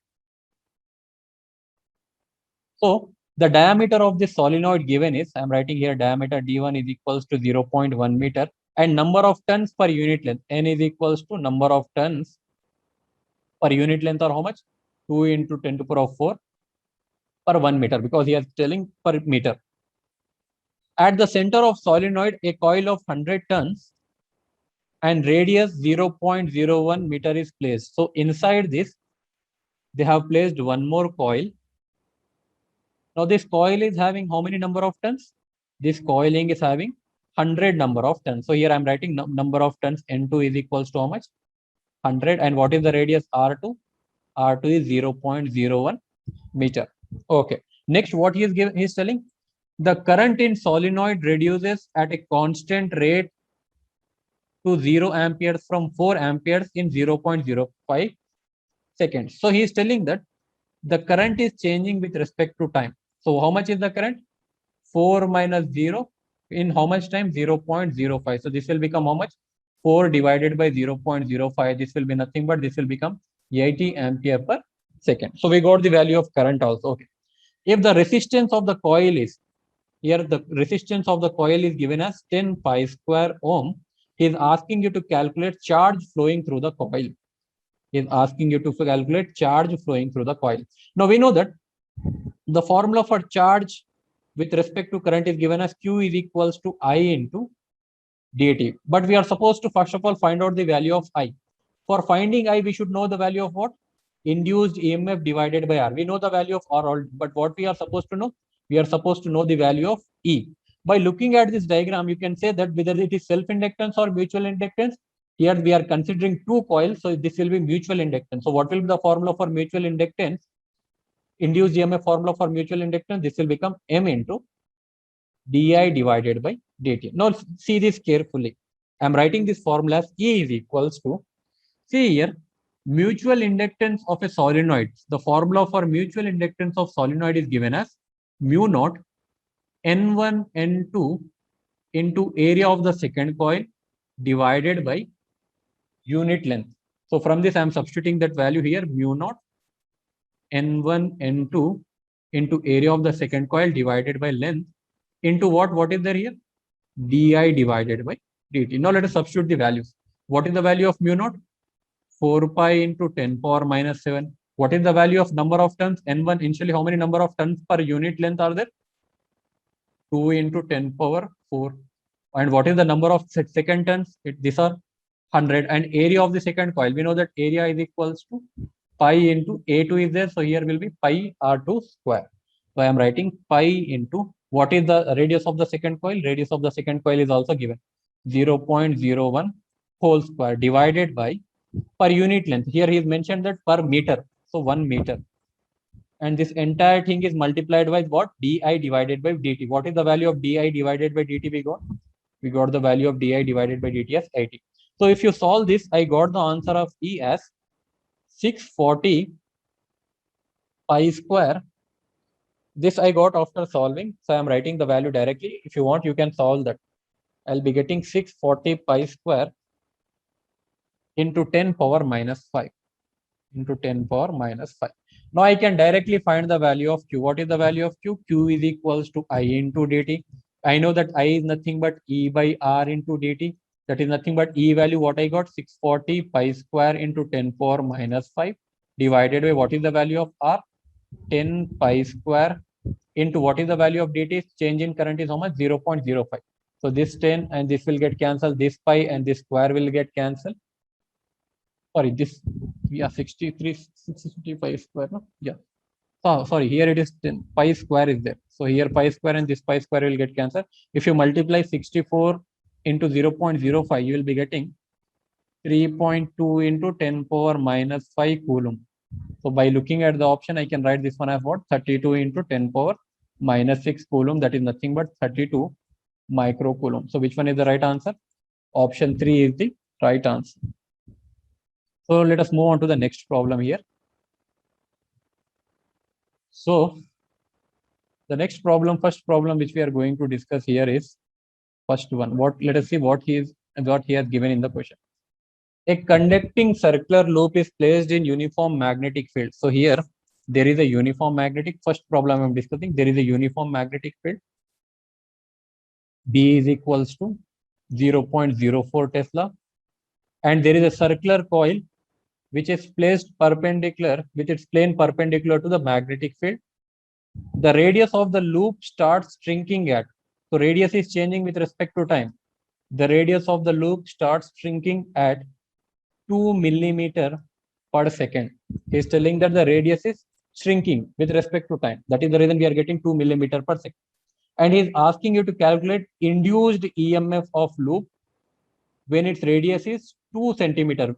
So the diameter of this solenoid given is, I'm writing here diameter D1 is equals to 0.1 meter and number of turns per unit length. N is equals to number of turns per unit length or how much? 2 into 10 to the power of 4 per 1 meter because he is telling per meter. At the center of solenoid, a coil of 100 turns and radius 0.01 meter is placed. So inside this, they have placed one more coil. Now this coil is having how many number of turns? This coiling is having 100 number of turns. So here I'm writing number of turns N2 is equals to how much? 100. And what is the radius R2? R2 is 0.01 meter. Okay. Next, what he is giving, he is telling the current in solenoid reduces at a constant rate to 0 amperes from 4 amperes in 0.05 seconds. So he is telling that the current is changing with respect to time. So how much is the current? 4 minus 0 in how much time? 0.05. So this will become how much? 4 divided by 0.05. This will be nothing but this will become 80 ampere per second. So we got the value of current also. Okay. If the resistance of the coil is, here the resistance of the coil is given as 10 pi square ohm, he is asking you to calculate charge flowing through the coil. He is asking you to calculate charge flowing through the coil. Now we know that the formula for charge with respect to current is given as Q is equals to I into dt. But we are supposed to first of all find out the value of I. For finding I, we should know the value of what? Induced EMF divided by R. We know the value of R, but what we are supposed to know? We are supposed to know the value of E. By looking at this diagram, you can say that whether it is self-inductance or mutual inductance. Here we are considering two coils, so this will be mutual inductance. So what will be the formula for mutual inductance? Induced EMF formula for mutual inductance, this will become M into di divided by dt. Now see this carefully. I'm writing this formula as E is equals to, see here, mutual inductance of a solenoid. The formula for mutual inductance of solenoid is given as mu naught N1 N2 into area of the second coil divided by unit length. So from this, I'm substituting that value here, mu naught N1 N2 into area of the second coil divided by length into what? What is there here? Di divided by dt. Now let us substitute the values. What is the value of mu naught? 4 pi into 10 power minus 7. What is the value of number of turns? N1, initially how many number of turns per unit length are there? 2 into 10 power 4. And what is the number of second turns? These are 100. And area of the second coil, we know that area is equals to pi into A2 is there. So here will be pi R2 square. So I am writing pi into, what is the radius of the second coil? Radius of the second coil is also given 0.01 whole square divided by per unit length. Here he is mentioned that per meter. So 1 meter. And this entire thing is multiplied by what? Di divided by dt. What is the value of di divided by dt we got? We got the value of di divided by dt as 80. So if you solve this, I got the answer of E as 640 pi square. This I got after solving. So I'm writing the value directly. If you want, you can solve that. I'll be getting 640 pi square into 10 power minus 5 into 10 power minus 5. Now I can directly find the value of Q. What is the value of Q? Q is equals to I into dt. I know that I is nothing but E by R into dt. That is nothing but E value. What I got? 640 pi square into 10 power minus 5 divided by what is the value of R? 10 pi square into what is the value of dt? Change in current is how much? 0.05. So this 10 and this will get cancelled. This pi and this square will get cancelled. Sorry, this, yeah, 65 square, no? Yeah. So sorry, here it is 10 pi square is there. So here pi square and this pi square will get cancelled. If you multiply 64 into 0.05, you will be getting 3.2 into 10 power minus 5 coulomb. So by looking at the option, I can write this one as what? 32 into 10 power minus 6 coulomb. That is nothing but 32 microcoulomb. So which one is the right answer? Option 3 is the right answer. So let us move on to the next problem here. So the next problem, first problem which we are going to discuss here is first one. Let us see what he has given in the question. A conducting circular loop is placed in uniform magnetic field. So here there is a uniform magnetic. First problem I'm discussing. There is a uniform magnetic field. B is equals to 0.04 Tesla, and there is a circular coil which is placed perpendicular with its plane perpendicular to the magnetic field. The radius of the loop starts shrinking at, so radius is changing with respect to time. The radius of the loop starts shrinking at 2 millimeter per second. He is telling that the radius is shrinking with respect to time. That is the reason we are getting 2 millimeter per second. And he is asking you to calculate induced EMF of loop when its radius is 2 centimeter.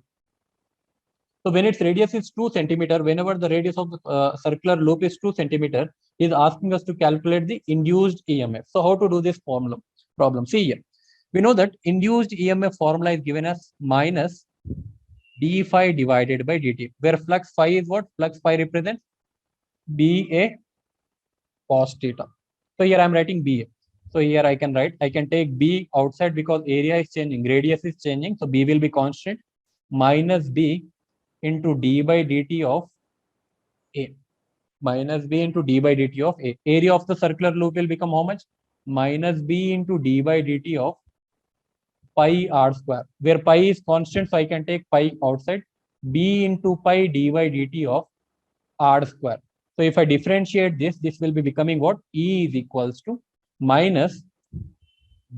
So when its radius is 2 centimeter, whenever the radius of the circular loop is 2 centimeter, is asking us to calculate the induced EMF. So how to do this problem? See here, we know that induced EMF formula is given as minus d phi divided by dt, where flux phi is what? Flux phi represents BA cos theta. So here I am writing BA. So here I can take B outside because area is changing, radius is changing. So B will be constant, minus B into d by dt of A, minus B into d by dt of A. Area of the circular loop will become how much? Minus B into d by dt of pi r square, where pi is constant, so I can take pi outside. B into pi d by dt of r square. So if I differentiate this, this will be becoming what? E is equals to minus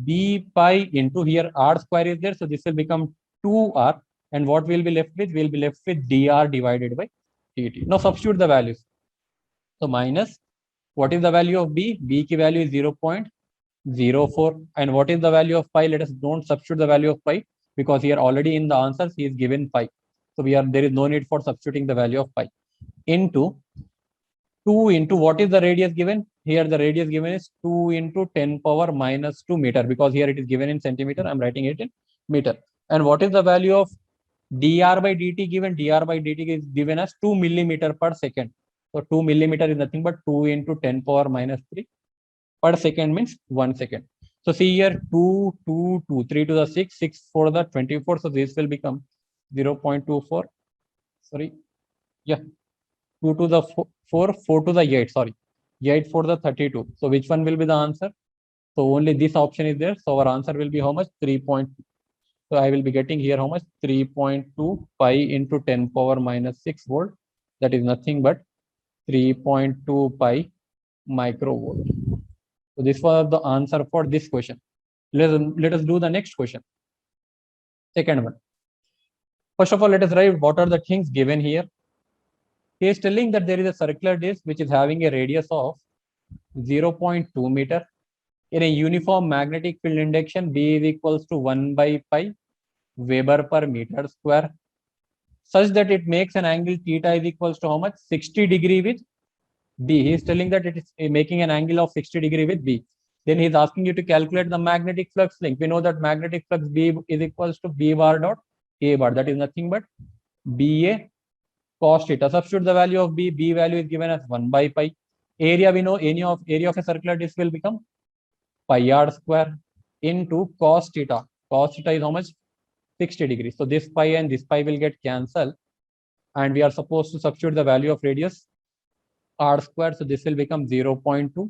B pi into, here r square is there, so this will become 2r, and what we'll be left with? We'll be left with dr divided by dt. Now substitute the values. So minus, what is the value of B? B ki value is 0.04, and what is the value of pi? Let us don't substitute the value of pi, because here already in the answers he is given pi. So there is no need for substituting the value of pi. Into 2 into, what is the radius given? Here the radius given is 2 into 10 power minus 2 meter, because here it is given in centimeter. I'm writing it in meter. And what is the value of dr by dt given? Dr by dt is given as 2 millimeter per second. So 2 millimeter is nothing but 2 into 10 power minus 3 per second, means 1 second. So see here, 2, 2, 2, 3 to the 6, 6 for the 24. So this will become 0.24. Sorry. Yeah. 2 to the 4, 4 to the 8, sorry. 8 for the 32. So which one will be the answer? So only this option is there. So our answer will be how much? 3. So I will be getting here how much? 3.2 pi into 10 power minus 6 volt. That is nothing but 3.2 pi microvolt. So this was the answer for this question. Let us do the next question. Second one. First of all, let us write what are the things given here. He is telling that there is a circular disc which is having a radius of 0.2 meter. In a uniform magnetic field induction, B is equals to 1 by pi Weber per meter square, such that it makes an angle theta is equals to how much? 60 degree with B. He is telling that it is making an angle of 60 degree with B. Then he is asking you to calculate the magnetic flux link. We know that magnetic flux B is equals to B bar dot A bar. That is nothing but BA cos theta. Substitute the value of B. B value is given as 1 by pi. Area, we know area of a circular disc will become pi r square into cos theta. Cos theta is how much? 60 degrees. So this pi and this pi will get cancelled, and we are supposed to substitute the value of radius r square. So this will become 0.2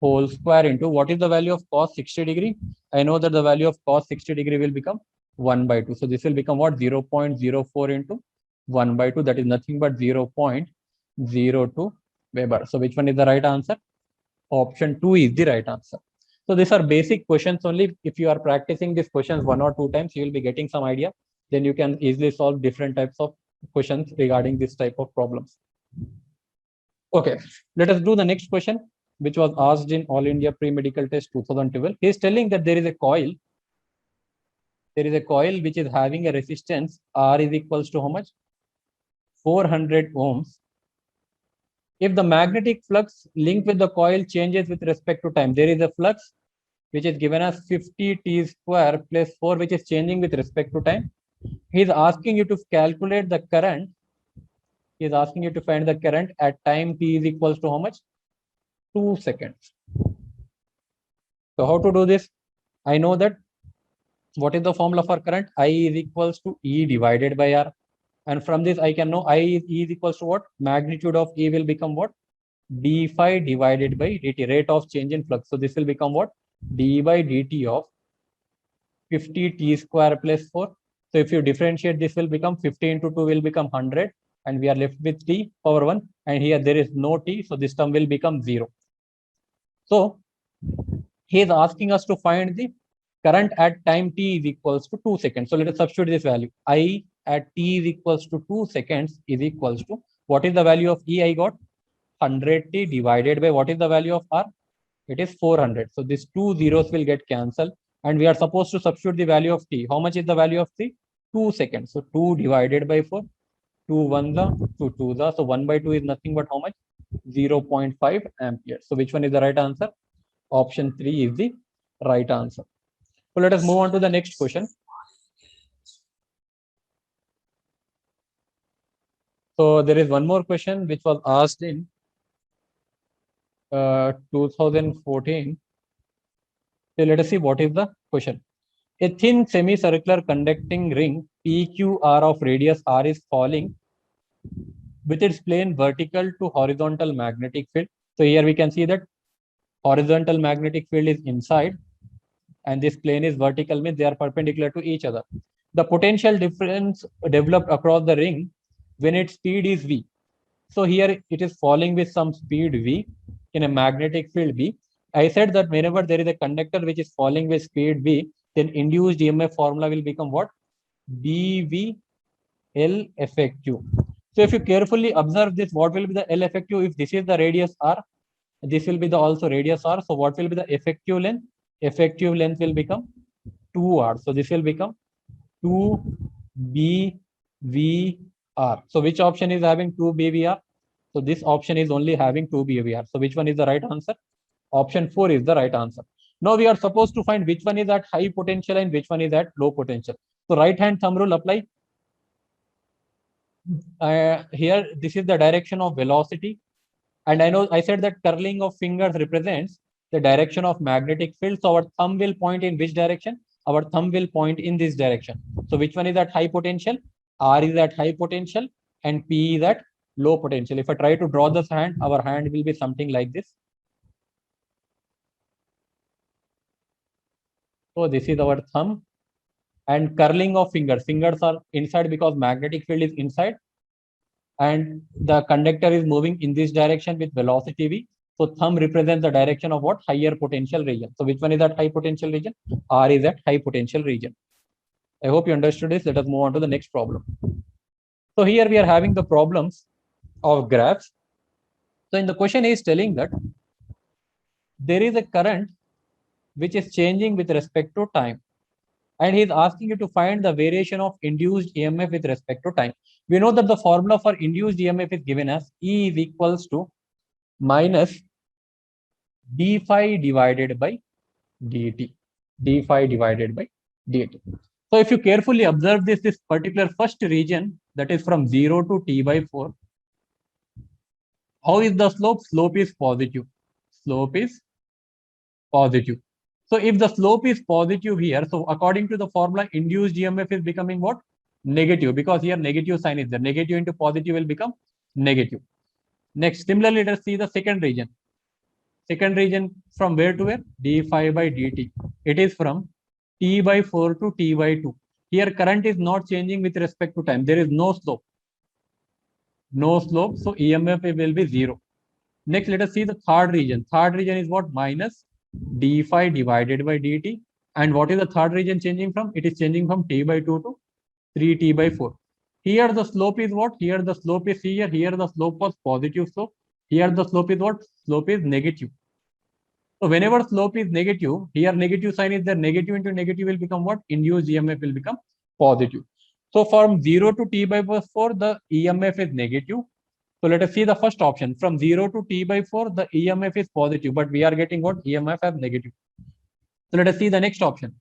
whole square into, what is the value of cos 60 degree? I know that the value of cos 60 degree will become 1 by 2. So this will become what? 0.04 into 1 by 2. That is nothing but 0.02 Weber. So which one is the right answer? Option 2 is the right answer. So these are basic questions only. If you are practicing these questions 1 or 2 times, you will be getting some idea. Then you can easily solve different types of questions regarding this type of problems. Okay, let us do the next question, which was asked in All India Pre-Medical Test 2012. He is telling that there is a coil. There is a coil which is having a resistance R is equals to how much? 400 ohms. If the magnetic flux linked with the coil changes with respect to time, there is a flux which is given as 50 t square plus 4, which is changing with respect to time. He is asking you to calculate the current. He is asking you to find the current at time t is equals to how much? 2 seconds. So how to do this? I know that what is the formula for current? I is equals to E divided by R. And from this, I can know I is E is equals to what? Magnitude of E will become what? D phi divided by dt, rate of change in flux. So this will become what? D by dt of 50 t square plus 4. So if you differentiate, this will become 50 into 2 will become 100. And we are left with t power 1. And here there is no t. So this term will become 0. So he is asking us to find the current at time t is equals to 2 seconds. So let us substitute this value. I at t is equals to 2 seconds is equals to, what is the value of E I got? 100t divided by, what is the value of R? It is 400. So these two zeros will get cancelled, and we are supposed to substitute the value of t. How much is the value of t? 2 seconds. So 2 divided by 4. 2 1 2 2 so 1 by 2 is nothing but how much? 0.5 ampere. So which one is the right answer? Option 3 is the right answer. So let us move on to the next question. So there is one more question which was asked in 2014. So let us see what is the question. A thin semicircular conducting ring PQR of radius R is falling with its plane vertical to horizontal magnetic field. So here we can see that horizontal magnetic field is inside and this plane is vertical, means they are perpendicular to each other. The potential difference developed across the ring when its speed is V. So here it is falling with some speed V in a magnetic field B. I said that whenever there is a conductor which is falling with speed V, then induced EMF formula will become what? BV L effective. So if you carefully observe this, what will be the L effective? If this is the radius R, this will be the also radius R. So what will be the effective length? Effective length will become 2R. So this will become 2BVR. So which option is having 2BVR? So this option is only having 2BVR. So which one is the right answer? Option 4 is the right answer. Now we are supposed to find which one is at high potential and which one is at low potential. So right hand thumb rule apply. Here, this is the direction of velocity. And I know I said that curling of fingers represents the direction of magnetic field. So our thumb will point in which direction? Our thumb will point in this direction. So which one is at high potential? R is at high potential and P is at low potential. If I try to draw this hand, our hand will be something like this. So this is our thumb and curling of fingers. Fingers are inside because magnetic field is inside and the conductor is moving in this direction with velocity V. So thumb represents the direction of what? Higher potential region. So which one is that high potential region? R is at high potential region. I hope you understood this. Let us move on to the next problem. So here we are having the problems of graphs. So in the question is telling that there is a current which is changing with respect to time. And he is asking you to find the variation of induced EMF with respect to time. We know that the formula for induced EMF is given as E is equals to minus d phi divided by dt. d phi divided by dt. So if you carefully observe this particular first region, that is from 0 to t by 4, how is the slope? Slope is positive. Slope is positive. So if the slope is positive here, so according to the formula, induced EMF is becoming what? Negative, because here negative sign is there. Negative into positive will become negative. Next, similarly, let us see the second region. Second region from where to where? d phi by dt. It is from t by 4 to t by 2. Here current is not changing with respect to time. There is no slope. No slope. So EMF will be 0. Next, let us see the third region. Third region is what? Minus d phi divided by dt. And what is the third region changing from? It is changing from t by 2 to 3t by 4. Here the slope is what? Here the slope is here. Here the slope was positive slope. Here the slope is what? Slope is negative. So whenever slope is negative, here negative sign is there. Negative into negative will become what? Induced EMF will become positive. So from 0 to t by 4, the EMF is negative. So let us see the first option. From 0 to t by 4, the EMF is positive, but we are getting what? EMF as negative. So let us see the next option.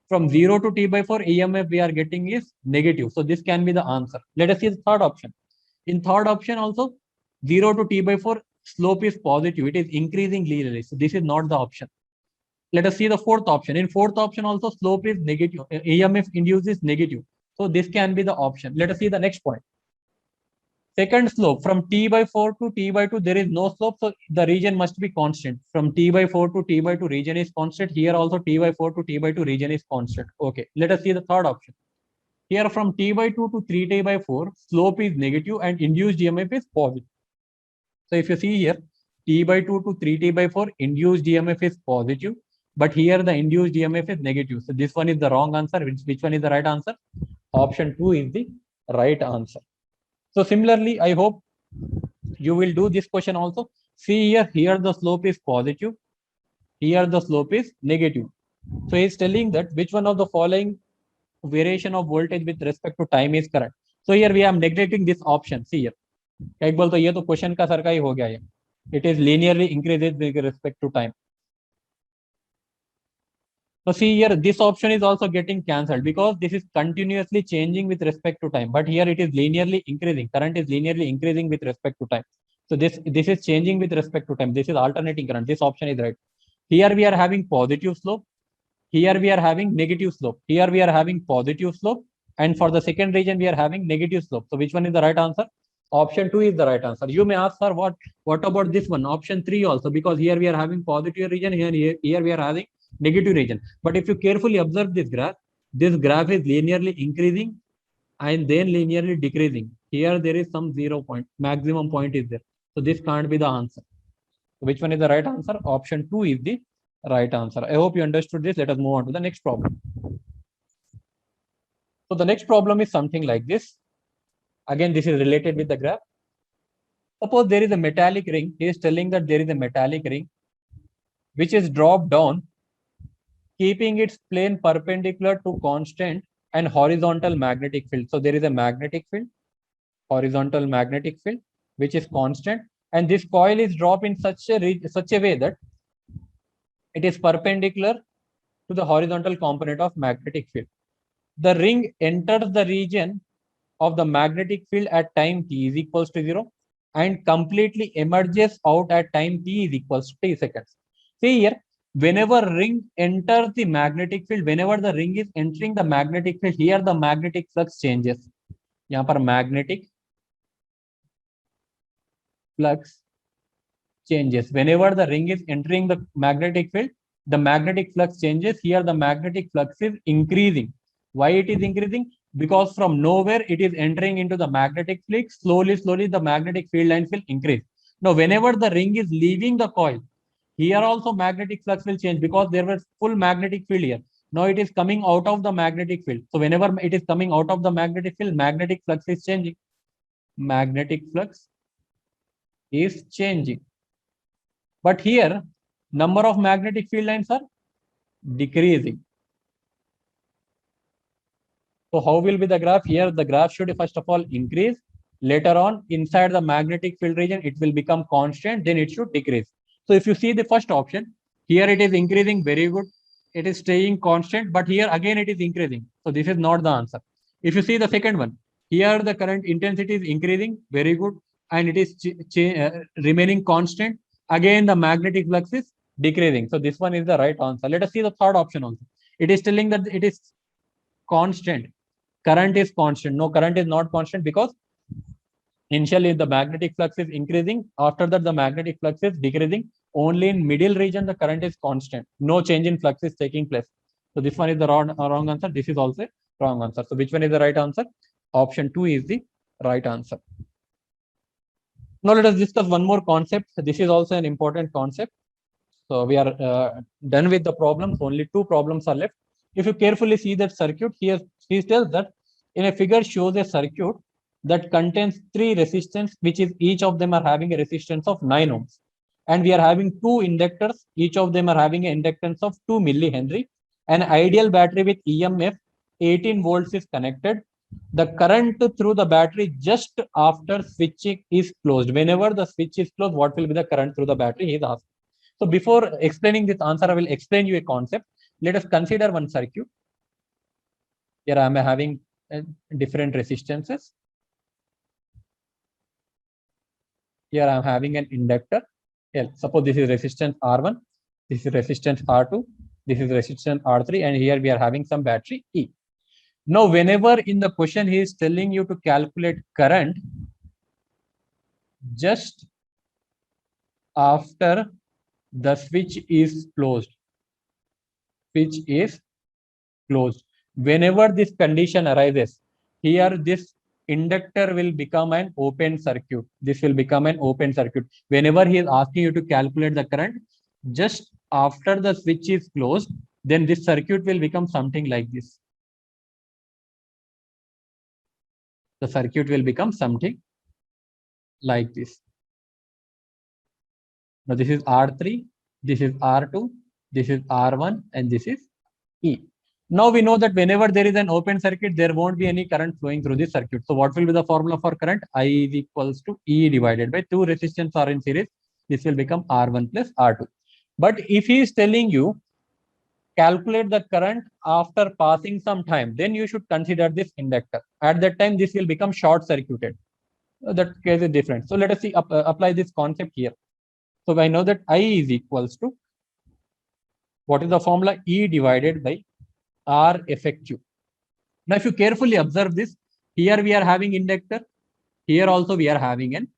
From 0 to t by 4, EMF we are getting is negative. So this can be the answer. Let us see the third option. In third option also, 0 to t by 4, slope is positive. It is increasing linearly. So this is not the option. Let us see the fourth option. In fourth option also, slope is negative. EMF induces negative. So this can be the option. Let us see the next point. Second slope, from t by 4 to t by 2, there is no slope. So the region must be constant. From t by 4 to t by 2, region is constant. Here also t by 4 to t by 2, region is constant. Okay, let us see the third option. Here from t by 2 to 3t by 4, slope is negative and induced EMF is positive. So if you see here, t by 2 to 3t by 4, induced EMF is positive. But here the induced EMF is negative. So this one is the wrong answer. Which one is the right answer? Option 2 is the right answer. So similarly, I hope you will do this question also. See here the slope is positive. Here the slope is negative. So he's telling that which one of the following variation of voltage with respect to time is correct. So here we are neglecting this option. See here. एक बोल तो ये तो question का sir का ही हो गया ये. It is linearly increases with respect to time. So see here, this option is also getting cancelled because this is continuously changing with respect to time. But here it is linearly increasing. Current is linearly increasing with respect to time. So this is changing with respect to time. This is alternating current. This option is right. Here we are having positive slope. Here we are having negative slope. Here we are having positive slope. And for the second region, we are having negative slope. So which one is the right answer? Option 2 is the right answer. You may ask, sir, what about this one? Option 3 also, because here we are having positive region, here we are having negative region. But if you carefully observe this graph is linearly increasing and then linearly decreasing. Here there is some 0 point, maximum point is there. So this can't be the answer. So which one is the right answer? Option 2 is the right answer. I hope you understood this. Let us move on to the next problem. So the next problem is something like this. Again, this is related with the graph. Suppose there is a metallic ring. He is telling that there is a metallic ring which is dropped down, keeping its plane perpendicular to constant and horizontal magnetic field. So there is a magnetic field, horizontal magnetic field, which is constant, and this coil is dropped in such a way that it is perpendicular to the horizontal component of magnetic field. The ring enters the region of the magnetic field at time t is equals to 0 and completely emerges out at time t is equals to t seconds. See here, whenever ring enters the magnetic field, whenever the ring is entering the magnetic field, here the magnetic flux changes. यहाँ पर magnetic flux changes. Whenever the ring is entering the magnetic field, the magnetic flux changes. Here the magnetic flux is increasing. Why it is increasing? Because from nowhere it is entering into the magnetic field. Slowly the magnetic field lines will increase. Now whenever the ring is leaving the coil, here also magnetic flux will change because there was full magnetic field here. Now it is coming out of the magnetic field. So whenever it is coming out of the magnetic field, magnetic flux is changing. Magnetic flux is changing. But here, number of magnetic field lines are decreasing. So how will be the graph? Here, the graph should first of all increase. Later on, inside the magnetic field region, it will become constant. Then it should decrease. So if you see the first option, here it is increasing. Very good. It is staying constant. But here again, it is increasing. So this is not the answer. If you see the second one, here the current intensity is increasing. Very good. And it is remaining constant. Again, the magnetic flux is decreasing. So this one is the right answer. Let us see the third option also. It is telling that it is constant. Current is constant. No, current is not constant because initially the magnetic flux is increasing. After that, the magnetic flux is decreasing. Only in middle region, the current is constant. No change in flux is taking place. So this one is the wrong answer. This is also wrong answer. So which one is the right answer? Option 2 is the right answer. Now let us discuss one more concept. This is also an important concept. So we are done with the problems. Only 2 problems are left. If you carefully see that circuit, here he tells that in a figure shows a circuit that contains 3 resistance, which is each of them are having a resistance of 9 ohms. And we are having 2 inductors. Each of them are having an inductance of 2 millihenry. An ideal battery with EMF 18 volts is connected. The current through the battery just after switching is closed. Whenever the switch is closed, what will be the current through the battery? He is asked. So before explaining this answer, I will explain you a concept. Let us consider one circuit. Here I am having different resistances. Here I am having an inductor. Here, suppose this is resistance R1, this is resistance R2, this is resistance R3, and here we are having some battery E. Now, whenever in the question he is telling you to calculate current just after the switch is closed, whenever this condition arises, here this inductor will become an open circuit. This will become an open circuit. Whenever he is asking you to calculate the current, just after the switch is closed, then this circuit will become something like this. The circuit will become something like this. Now this is R3, this is R2, this is R1, and this is E. Now we know that whenever there is an open circuit, there won't be any current flowing through the circuit. So what will be the formula for current? I is equals to E divided by 2 resistance are in series. This will become R1 plus R2. But if he is telling you calculate the current after passing some time, then you should consider this inductor. At that time, this will become short circuited. That case is different. So let us see apply this concept here. So I know that I is equals to, what is the formula? E divided by R effective. Now, if you carefully observe this, here we are having inductor, here also we are having an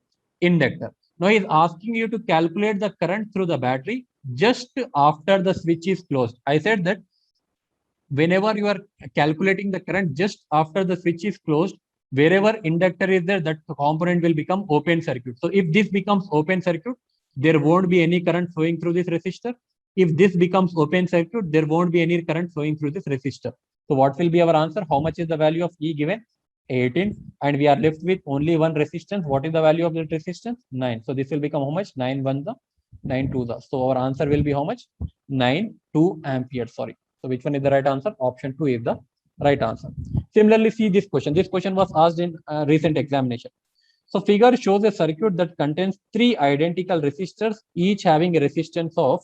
inductor. Now he is asking you to calculate the current through the battery just after the switch is closed. I said that whenever you are calculating the current just after the switch is closed, wherever inductor is there, that component will become open circuit. So if this becomes open circuit, there won't be any current flowing through this resistor. If this becomes open circuit, there won't be any current flowing through this resistor. So what will be our answer? How much is the value of E given? 18, and we are left with only one resistance. What is the value of that resistance? 9. So this will become how much? 9 1 the 9 2 the. So our answer will be how much? 9 2 ampere. Sorry. So which one is the right answer? Option 2 is the right answer. Similarly, see this question. This question was asked in recent examination. So figure shows a circuit that contains 3 identical resistors, each having a resistance of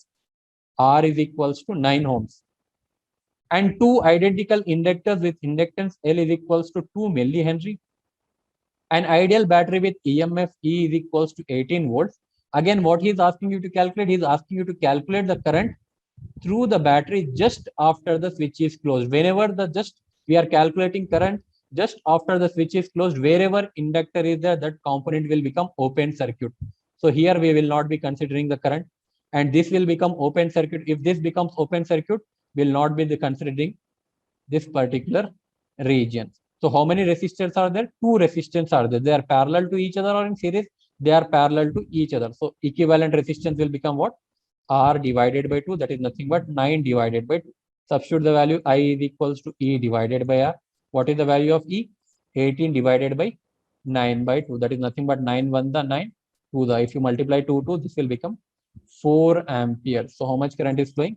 R is equals to 9 ohms, and 2 identical inductors with inductance L is equals to 2 millihenry. An ideal battery with EMF E is equals to 18 volts. Again, what he is asking you to calculate, he is asking you to calculate the current through the battery just after the switch is closed. Whenever we are calculating current just after the switch is closed, wherever inductor is there, that component will become open circuit. So here we will not be considering the current, and this will become open circuit. If this becomes open circuit, will not be considering this particular region. So how many resistors are there? 2 resistors are there. They are parallel to each other or in series? They are parallel to each other. So equivalent resistance will become what? R divided by 2, that is nothing but 9 divided by 2. Substitute the value I is equals to E divided by R. What is the value of E? 18 divided by 9 by 2, that is nothing but 9 1 the 9 2 the. If you multiply 2 this will become 4 amperes. So how much current is flowing?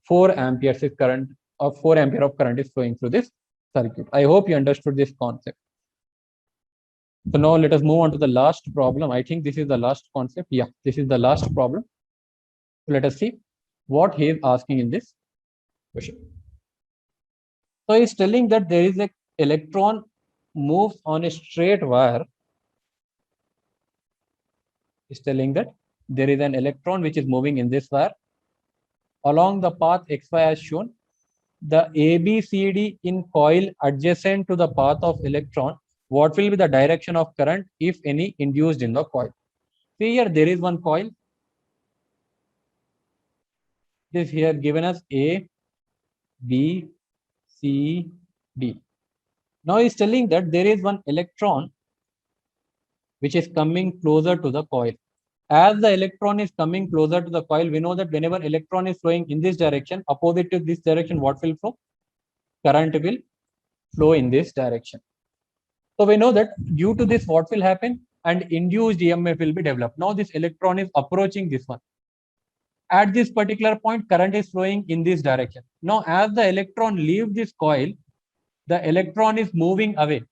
4 amperes is current, of 4 ampere of current is flowing through this circuit. I hope you understood this concept. So now let us move on to the last problem. I think this is the last concept. Yeah, this is the last problem. So let us see what he is asking in this question. So he is telling that there is an electron moves on a straight wire. He is telling that there is an electron which is moving in this wire along the path XY as shown. The ABCD in coil adjacent to the path of electron, what will be the direction of current, if any, induced in the coil? See here, there is one coil. This here given as A, B, C, D. Now he is telling that there is one electron which is coming closer to the coil. As the electron is coming closer to the coil, we know that whenever electron is flowing in this direction, opposite to this direction, what will flow? Current will flow in this direction. So we know that due to this, what will happen? And induced EMF will be developed. Now this electron is approaching this one. At this particular point, current is flowing in this direction. Now as the electron leaves this coil, the electron is moving away.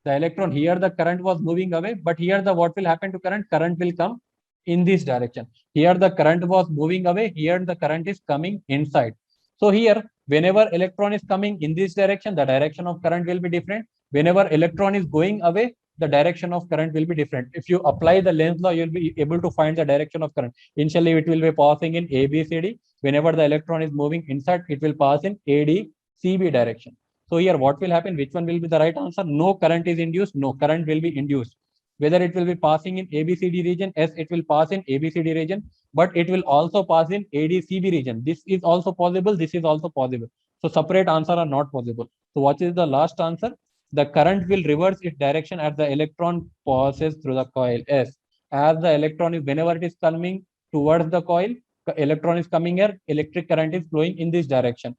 The electron here, the current was moving away, but here the what will happen to current? Current will come in this direction. Here the current was moving away, here the current is coming inside. So here, whenever electron is coming in this direction, the direction of current will be different. Whenever electron is going away, the direction of current will be different. If you apply the Lenz law, you'll be able to find the direction of current. Initially, it will be passing in ABCD. Whenever the electron is moving inside, it will pass in ADCB direction. So here, what will happen? Which one will be the right answer? No current is induced. No current will be induced. Whether it will be passing in ABCD region, yes, it will pass in ABCD region, but it will also pass in ADCB region. This is also possible. This is also possible. So separate answer are not possible. So what is the last answer? The current will reverse its direction as the electron passes through the coil. Yes, as the electron is, whenever it is coming towards the coil, electron is coming here, electric current is flowing in this direction.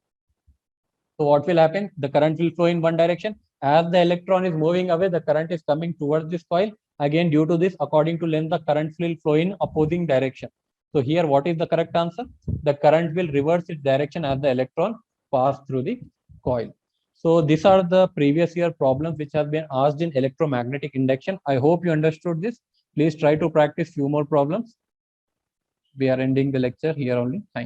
So what will happen? The current will flow in one direction. As the electron is moving away, the current is coming towards this coil. Again, due to this, according to Lenz, the current will flow in opposing direction. So here, what is the correct answer? The current will reverse its direction as the electron pass through the coil. So these are the previous year problems which have been asked in electromagnetic induction. I hope you understood this. Please try to practice few more problems. We are ending the lecture here only. Thank you.